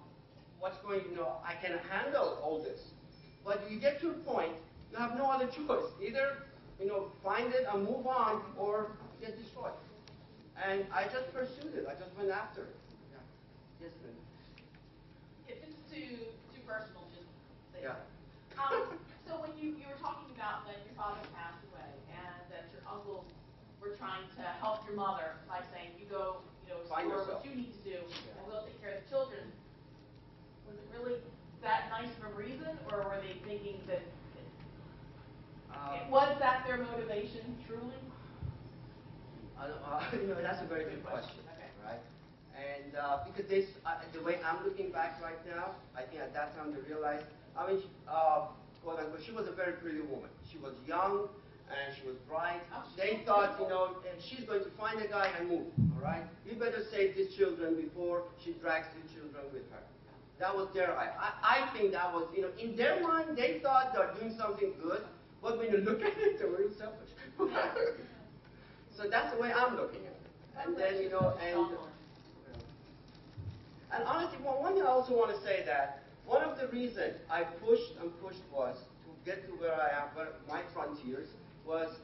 what's going, I can handle all this. But you get to a point, you have no other choice. Either, find it and move on, or get destroyed. And I just pursued it. I just went after it. Yeah. Yes, ma'am. This is too personal, just say. Yeah. So when you were talking about when your father passed away, and that your uncles were trying to help your mother by saying, you go, explore what you need to do, and we'll take care of the children. Was it really that nice of a reason, or were they thinking that was that their motivation truly? That's a very good question, Okay. right? And because the way I'm looking back right now, I think at that time they realized, quote unquote, she was a very pretty woman. She was young and she was bright. They thought, she's going to find a guy and move, all right? We better save these children before she drags these children with her. That was their idea. I think that was, in their mind, they thought they were doing something good, but when you look at it, they were selfish. So that's the way I'm looking at it. And then, and honestly, one thing I also want to say that one of the reasons I pushed and pushed was to get to where I am, where my frontiers was,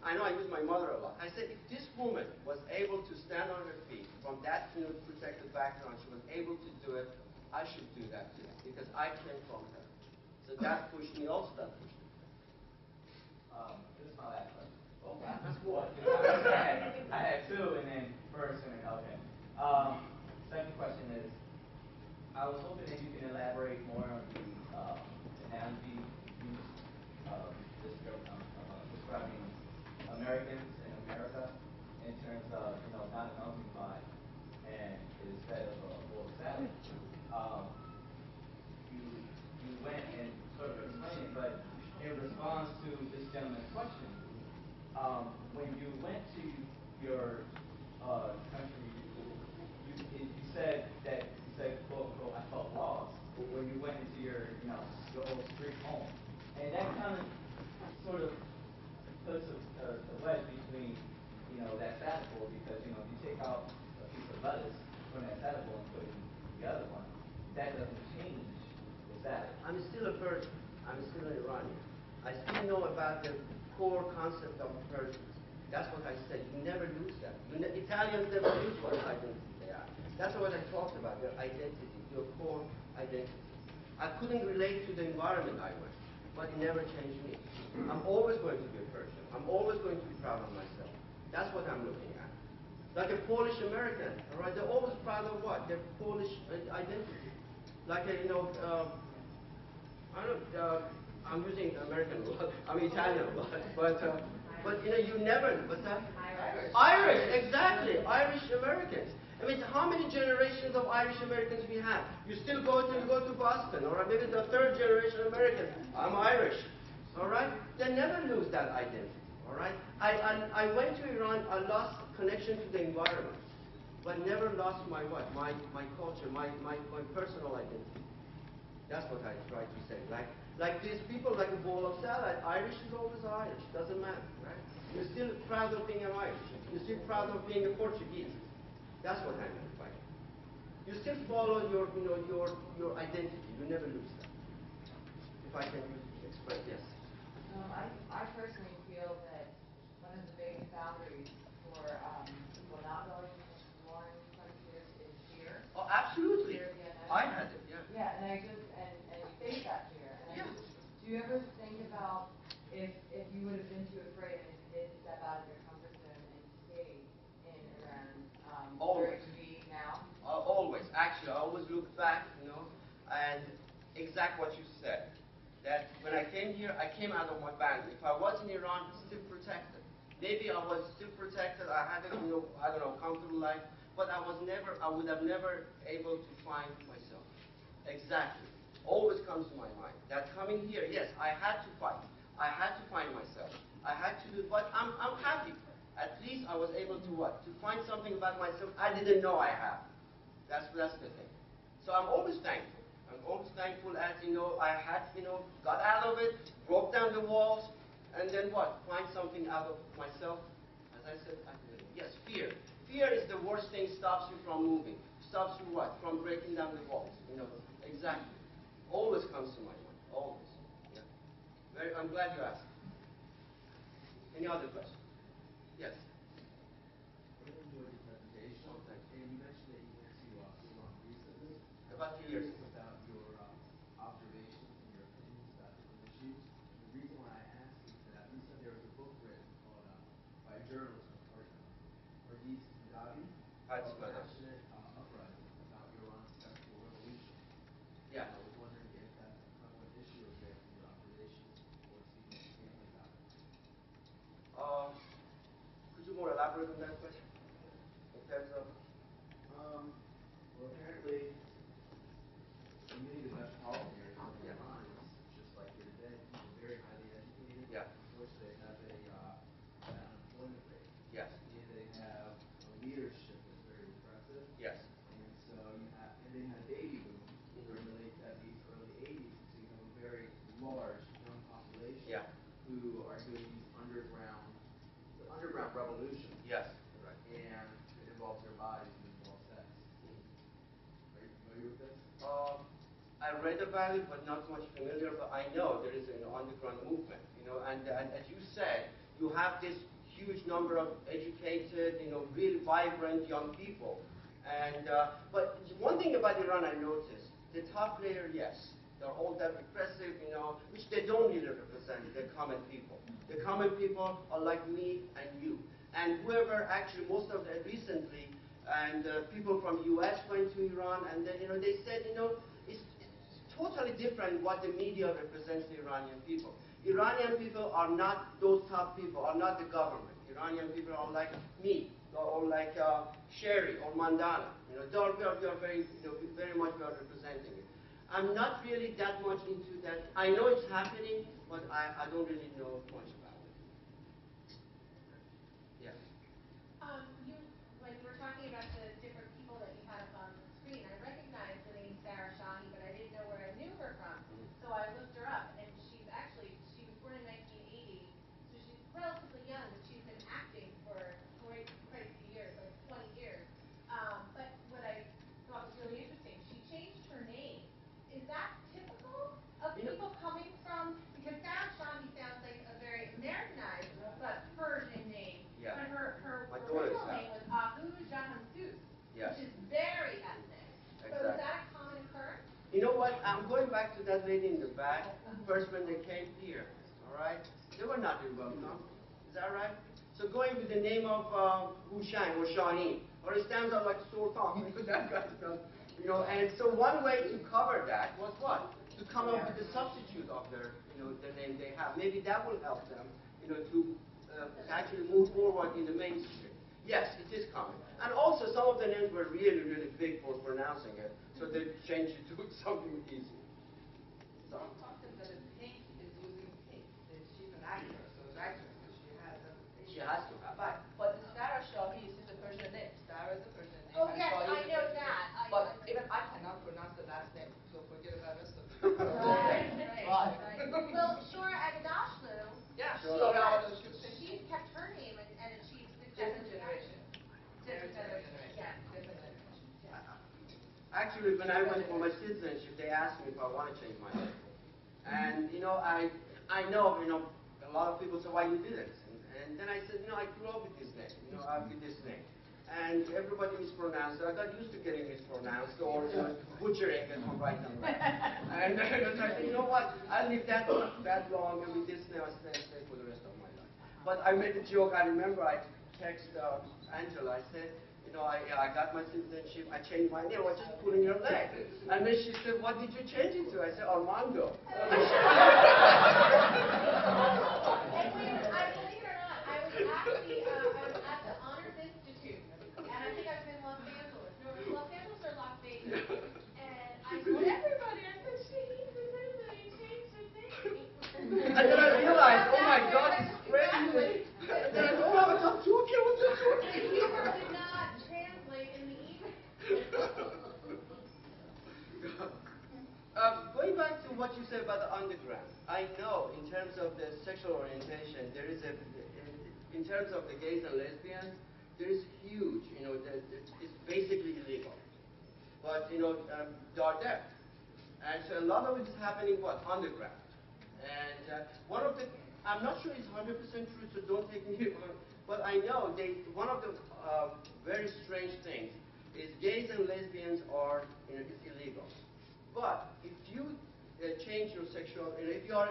I know I use my mother a lot. I said, if this woman was able to stand on her feet from that protected background, she was able to do it, I should do that too, because I came from her. So that pushed me, also that pushed me. This is my last question. Oh, that's cool. I had two, and then first, and then, okay. Second question is, I was hoping that you can elaborate more on the analogy used describing Americans in America in terms of, not a melting pot and instead of a boiled salad. You went and sort of explained it, but in response to this gentleman's question, when you went to your country, you said quote unquote, I felt lost when you went into your old street home, and that kind of sort of puts a wedge between that salad bowl, because if you take out a piece of lettuce from that salad bowl and put it in the other one, that doesn't change the salad. I'm still a Persian. I'm still an Iranian. I still know about the core concept of Persians. That's what I said. You never lose that. Italians never lose what identity they are. That's what I talked about, their identity, your core identity. I couldn't relate to the environment I went, but it never changed me. I'm always going to be a Persian. I'm always going to be proud of myself. That's what I'm looking at. Like a Polish American, all right? They're always proud of what? Their Polish identity. Like a, I don't, I'm using American a lot. I'm Italian a lot, but you never. What's that? Irish. Irish, exactly. Irish Americans. I mean, how many generations of Irish Americans we have? You still go to Boston, all right? Maybe the third generation American. I'm Irish, all right? They never lose that identity, all right? I went to Iran. I lost connection to the environment, but never lost my what? My culture, my personal identity. That's what I try to say. Like these people, like a bowl of salad. Irish is always Irish. Doesn't matter, right? You're still proud of being an Irish. You're still proud of being a Portuguese. That's what I meant by it. You still follow your identity. You never lose that. If I can express, yes. I personally feel that one of the biggest boundaries for people not going to exploring frontiers is fear. Oh, absolutely. Fear of the unknown. I had it, yeah. Yeah, and you face that fear. And do you ever think about if you would have been too afraid and if you did step out of your comfort zone and stay in Iran, where Always. it would be now? Always. Actually, I always look back, and exact what you said. That when I came here, I came out of my band. If I was in Iran, still protected. Maybe I was still protected. I had a, I don't know, comfortable life, but I would have never able to find myself. Exactly. Always comes to my mind. That coming here, yes, I had to fight. I had to find myself. I had to do, but I'm happy. At least I was able to what? To find something about myself I didn't know I have. That's the thing. So I'm always thankful. I'm always thankful as, I had, got out of it, broke down the walls, and then what? Find something out of myself. As I said, yes, fear. Fear is the worst thing, stops you from moving. Stops you what? From breaking down the walls. Exactly. Always comes to my mind. Always. Yeah. I'm glad you asked. Any other questions? Yes. I really enjoyed your presentation. Oh, thank you. And you mentioned that you went to Iran recently. About 2 years ago. About your observations and your opinions about different issues. The reason why I asked is that you said there was a book written called by a journalist called Pirzad called Passionate Uprising about Iran's sexual revolution. Yeah. I was wondering if that's a prevalent issue or based on your observations or speaking about it. Could you more elaborate on that question? In terms of? Well, apparently, many of the metropolitan areas of Iran is just like here today. People are very highly educated. Yeah. Unfortunately, they have an unemployment rate. Yes. And they have a leadership that's very repressive. Yes. And so they had a baby boom during the late 70s, early 80s. So you have a very large young population. Yeah. Who are doing these the underground revolution. Yes. Right. And it involves their bodies and it involves sex. Are you familiar with this? I read about it, but not much familiar. But I know there is an underground movement, and as you said, you have this huge number of educated, really vibrant young people. And but one thing about Iran I noticed, the top layer, yes, they're all that repressive, which they don't really represent the common people. The common people are like me and you. And whoever actually, most of them recently, and people from U.S. went to Iran, and then, they said, it's totally different what the media represents the Iranian people. Iranian people are not those top people, are not the government. Iranian people are like me, or like Sherry or Mandana. We are very, very much we are representing it. I'm not really that much into that. I know it's happening, but I don't really know much about it. Yes. When you were talking about the different people that you had up on the screen, I recognized the name Sarah Shahin, but I didn't know where I knew her from. So I looked her up, and she was born in 1980, so she's relatively young, but she's been acting for quite a few years, like 20 years. But what I thought was really interesting, she changed her name. Is that typical of people coming from, because Sarah Shahin sounds like a very Americanized but Persian name. Yeah. But her daughter original name was Ahu Jahansus, Yes. which is very ethnic. Exactly. So is that a common occurrence? You know what? I'm going back to that lady in the back. First, when they came here, all right? They were not very welcome. Is that right? So So going with the name of Shahin or Shahin, or it stands out like a sore thumb, because that guy does, and so one way to cover that was what? To come up with a substitute of their, the name they have. Maybe that will help them, to actually move forward in the mainstream. Yes, it is common. And also, some of the names were really, really big for pronouncing it, so they changed it to something easy. So I'm talking that the Pink is using Pink. She's an actor, so an actress, so she has a She has to have. Right. But the Sarah Shahi is a Persian name. Sarah is a Persian name. Oh, and yes, Shahi I is a know Persian that. name. But even I cannot pronounce the last name, so forget about the rest of it. Right. Well, Shura Agdashlu, Yeah, Sure. she's kept her name and she's Different successfully. generation. Different generation, yeah. Different generation. Yeah. Actually, when I went for my citizenship, they asked me if I want to change my name. And, I know, a lot of people say, why you did it? And then I said, I grew up with this name, with this name. And everybody mispronounced it. I got used to getting mispronounced or butchering it from right and left. And I said, you know what? I'll live that long and with this name I'll stay for the rest of my life. But I made a joke. I remember I texted Angela. I said, I got my citizenship. I changed my name. I was just pulling her leg. And then she said, what did you change it to? I said, Armando. And believe it or not, I was actually, I was at the Honors Institute, and I think I was in Los Angeles. No, it was Los Angeles or Las Vegas. And I told everybody, I said, Shahin changed his name. And then I realized, oh my God, it's crazy. And then I said, oh, I was joking, I was just joking. The humor did not translate in the email. Going back to what you said about the underground, I know in terms of the sexual orientation, there is in terms of the gays and lesbians, there is huge, it's basically illegal. But, they are there. And so a lot of it is happening, underground. And one of the, I'm not sure it's 100% true, so don't take me on, but I know one of the very strange things is gays and lesbians are, it's illegal. But if you change your sexual, if you are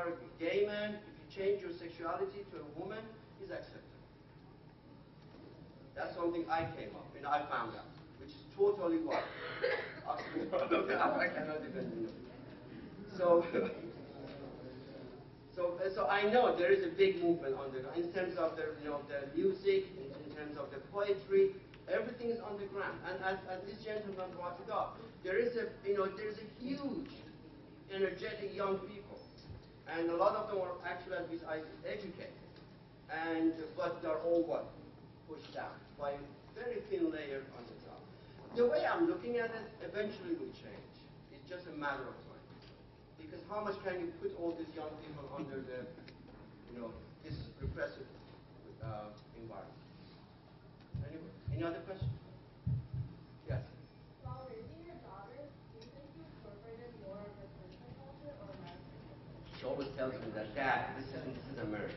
a gay man, if you change your sexuality to a woman, it's acceptable. That's something I came up, I found out, which is totally what? I cannot even, So I know there is a big movement on in terms of the the music, in terms of the poetry, everything is on the ground. And as this gentleman brought it up, there is a there's a huge, energetic young people, and a lot of them are actually educated, but they're all pushed down by a very thin layer on the top. The way I'm looking at it, eventually will change. It's just a matter of time. Because how much can you put all these young people under the, this repressive environment? Anyway, any other questions? Yes. While raising your daughter, do you think you incorporated more of the Persian culture or American culture? She always tells me that, Dad, this is America.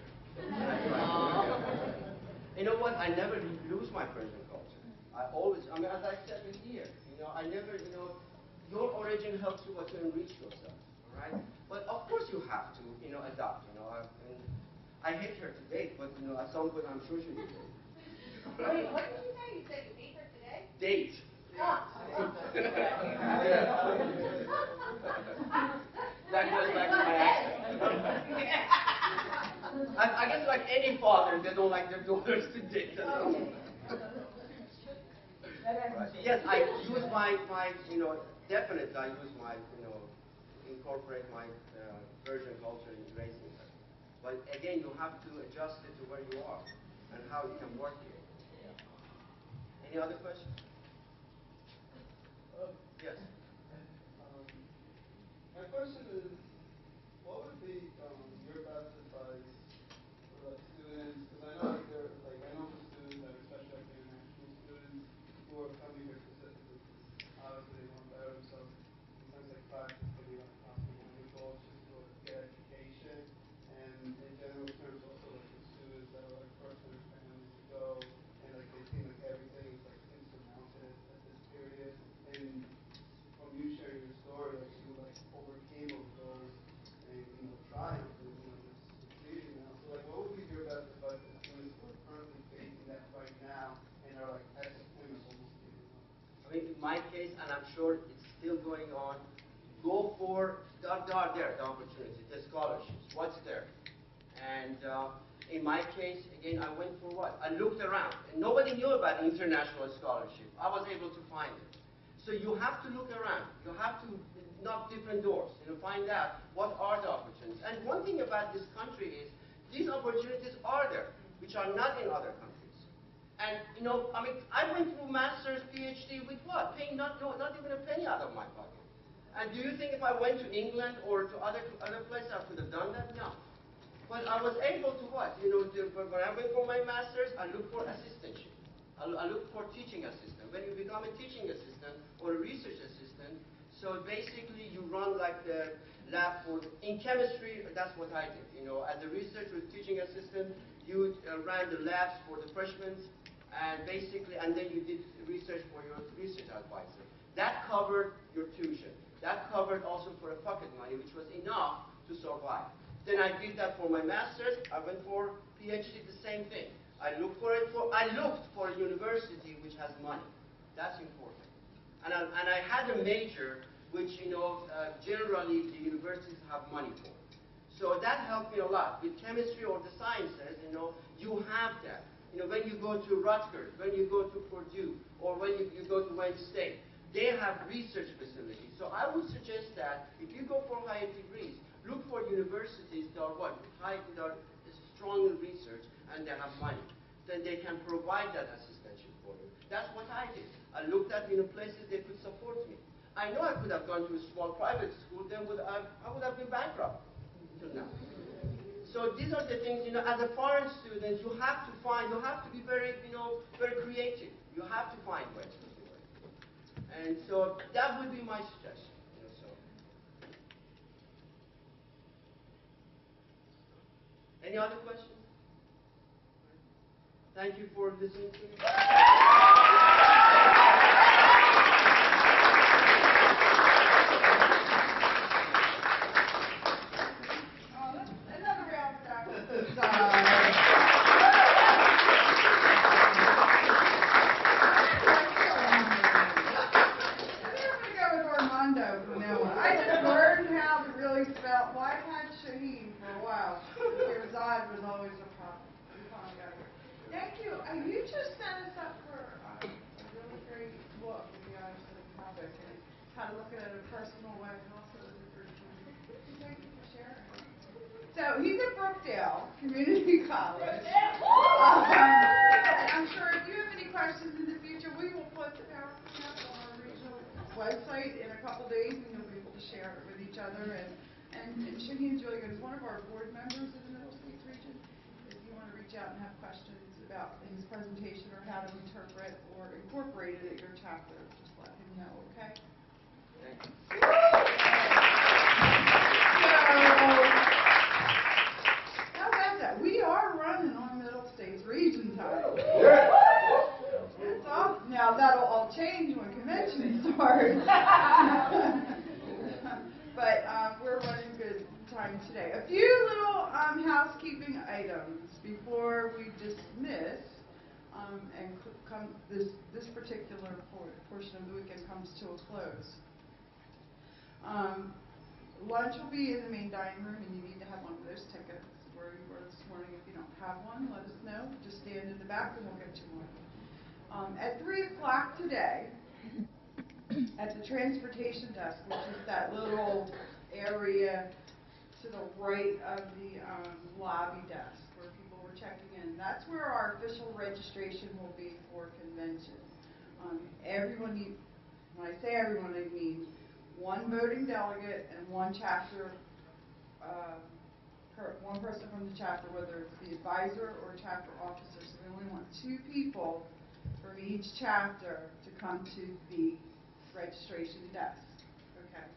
You know what? I never lose my Persian culture. I always, as I said here, I never, your origin helps you to enrich yourself, all right? But of course you have to, adopt, and I hate her to date, but, at some point I'm sure she will date. Wait, what did you say? You said you hate her today? Date. That goes back to my accent. I guess like any father, they don't like their daughters to date. Right. Yes, I use my definitely I use my, incorporate my Persian culture in raising her. But again, you have to adjust it to where you are and how it can work here. Any other questions? Yes. My question is, what would be your best advice for students? Because I know I know for students, and especially international students who are coming here specifically because obviously they want to better themselves in terms of practice, maybe like possibly one of the goals just to get education, and in general terms also like the students that are first in their families to go, and they seem like everything is insurmounted at this period, and from you sharing your story, you overcame those goals in my case, and I'm sure it's still going on, go for the opportunities, the scholarships. What's there? And in my case, again, I went for what? I looked around, and nobody knew about international scholarship. I was able to find it. So you have to look around. You have to knock different doors, find out what are the opportunities. And one thing about this country is these opportunities are there, which are not in other countries. And I went through master's, PhD with what? Paying not even a penny out of my pocket. And do you think if I went to England or to other places I could have done that? No. But I was able to what? When I went for my master's, I looked for assistantship. I looked for teaching assistant. When you become a teaching assistant or a research assistant, so basically you run like the lab in chemistry, that's what I did. As a research or teaching assistant, you ran the labs for the freshmen, and then you did research for your research advisor. That covered your tuition. That covered also for a pocket money, which was enough to survive. Then I did that for my master's. I went for PhD, the same thing. I looked for a university which has money. That's important. And I had a major which generally the universities have money for. So that helped me a lot. With chemistry or the sciences, you have that. When you go to Rutgers, when you go to Purdue, or when you go to Wayne State, they have research facilities. So I would suggest that if you go for higher degrees, look for universities that are strong in research and they have money. Then they can provide that assistantship for you. That's what I did. I looked at places they could support me. I know I could have gone to a small private school, then I would have been bankrupt until now. So these are the things, as a foreign student, you have to be very, very creative. You have to find ways to do it. And so that would be my suggestion. Any other questions? Thank you for listening to me. Another round for Dr. Pirzad. I'm going to go with Armando from now on. I just learned how to really spell. Well, I had Shahin for a while. Pirzad was always a problem. We finally got here. Thank you. You just set us up for a really great book, to be honest with the topic, and how to look at it in a personal way, and also as a group. Thank you for sharing. So he's at Brookdale Community College. And I'm sure if you have any questions in the future, we will put the PowerPoint up on our regional website in a couple days, and you'll be able to share it with each other. And Shahin's really good. He's one of our board members in the Middle States region. If you want to reach out and have questions about his presentation or how to interpret or incorporate it at your chapter, just let him know, okay? Thank you. How about that? We are running on Middle States region time. That's awesome. Now that'll all change when convention starts. But we're running good time today. A few little housekeeping items before we dismiss and come this particular portion of the weekend comes to a close. Lunch will be in the main dining room, and you need to have one of those tickets. Where you were this morning, if you don't have one, let us know. Just stand in the back, and we'll get you one. At 3 o'clock today, at the transportation desk, which is that little area to the right of the lobby desk where people were checking in. That's where our official registration will be for convention. Everyone needs, when I say everyone, I mean one voting delegate and one chapter, one person from the chapter, whether it's the advisor or chapter officer. So we only want 2 people from each chapter to come to the registration desk. Okay.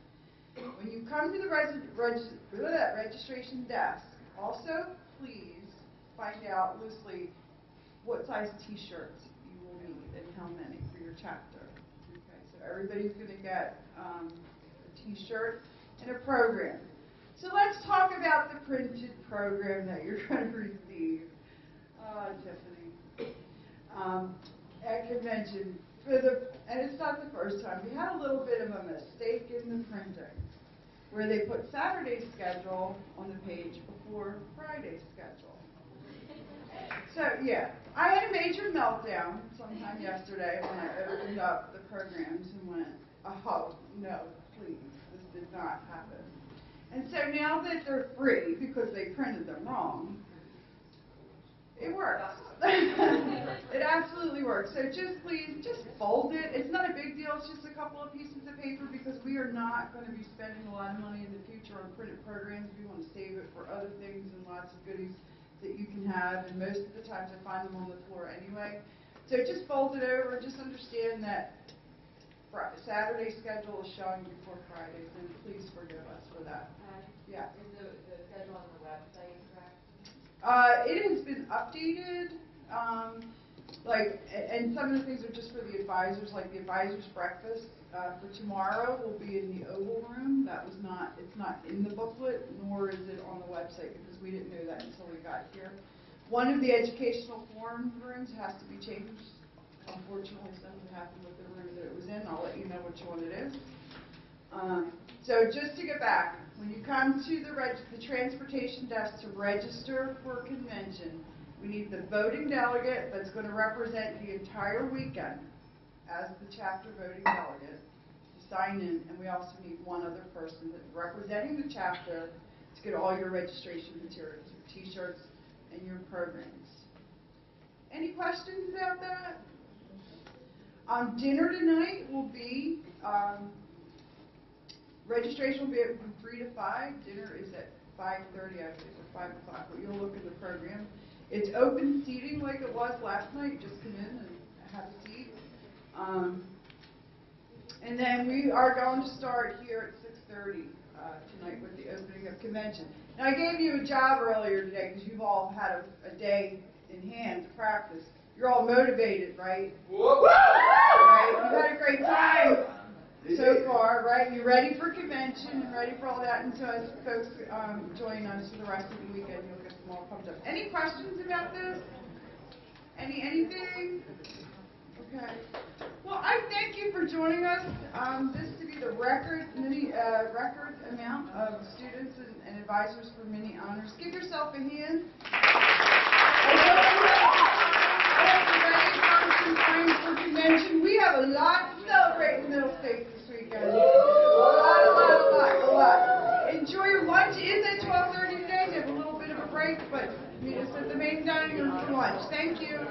When you come to the registration desk, also please find out loosely what size T-shirts you will need and how many for your chapter. Okay, so everybody's going to get a T-shirt and a program. So let's talk about the printed program that you're going to receive. Tiffany. At convention, and it's not the first time, we had a little bit of a mistake in the printing, where they put Saturday's schedule on the page before Friday's schedule. So, yeah, I had a major meltdown sometime yesterday when I opened up the programs and went, oh, no, please, this did not happen. And so now that they're free, because they printed them wrong, it works. It absolutely works. So just please, just fold it. It's not a big deal. It's just a couple of pieces of paper because we are not going to be spending a lot of money in the future on printed programs. We want to save it for other things and lots of goodies that you can have. And most of the times I find them on the floor anyway. So just fold it over. Just understand that Saturday's schedule is showing before Friday's, and please forgive us for that. Yeah. Is the schedule on the website correct? It has been updated, and some of the things are just for the advisors, like the advisors breakfast for tomorrow will be in the Oval Room. It's not in the booklet, nor is it on the website because we didn't know that until we got here. One of the educational forum rooms has to be changed. Unfortunately, something happened with the room that it was in. I'll let you know which one it is. So just to get back, when you come to the transportation desk to register for a convention, we need the voting delegate that's going to represent the entire weekend as the chapter voting delegate to sign in, and we also need one other person that's representing the chapter to get all your registration materials, your T-shirts, and your programs. Any questions about that? Dinner tonight will be, registration will be from 3 to 5. Dinner is at 5:30, I think, or 5 o'clock, but you'll look in the program. It's open seating like it was last night. Just come in and have a seat. And then we are going to start here at 6:30 tonight with the opening of convention. Now, I gave you a job earlier today because you've all had a day in hand to practice. You're all motivated, right? Whoa. Right? You've had a great time so far, right? You're ready for convention and ready for all that. And so as folks join us for the rest of the weekend, you'll get them all pumped up. Any questions about this? Anything? Okay. Well, I thank you for joining us. This to be the record amount of students and advisors for mini honors. Give yourself a hand. For convention. We have a lot to celebrate in Middle States this weekend. A lot. Enjoy your lunch. It is at 12:30 today. You have a little bit of a break, but meet us at the main dining room for lunch. Thank you.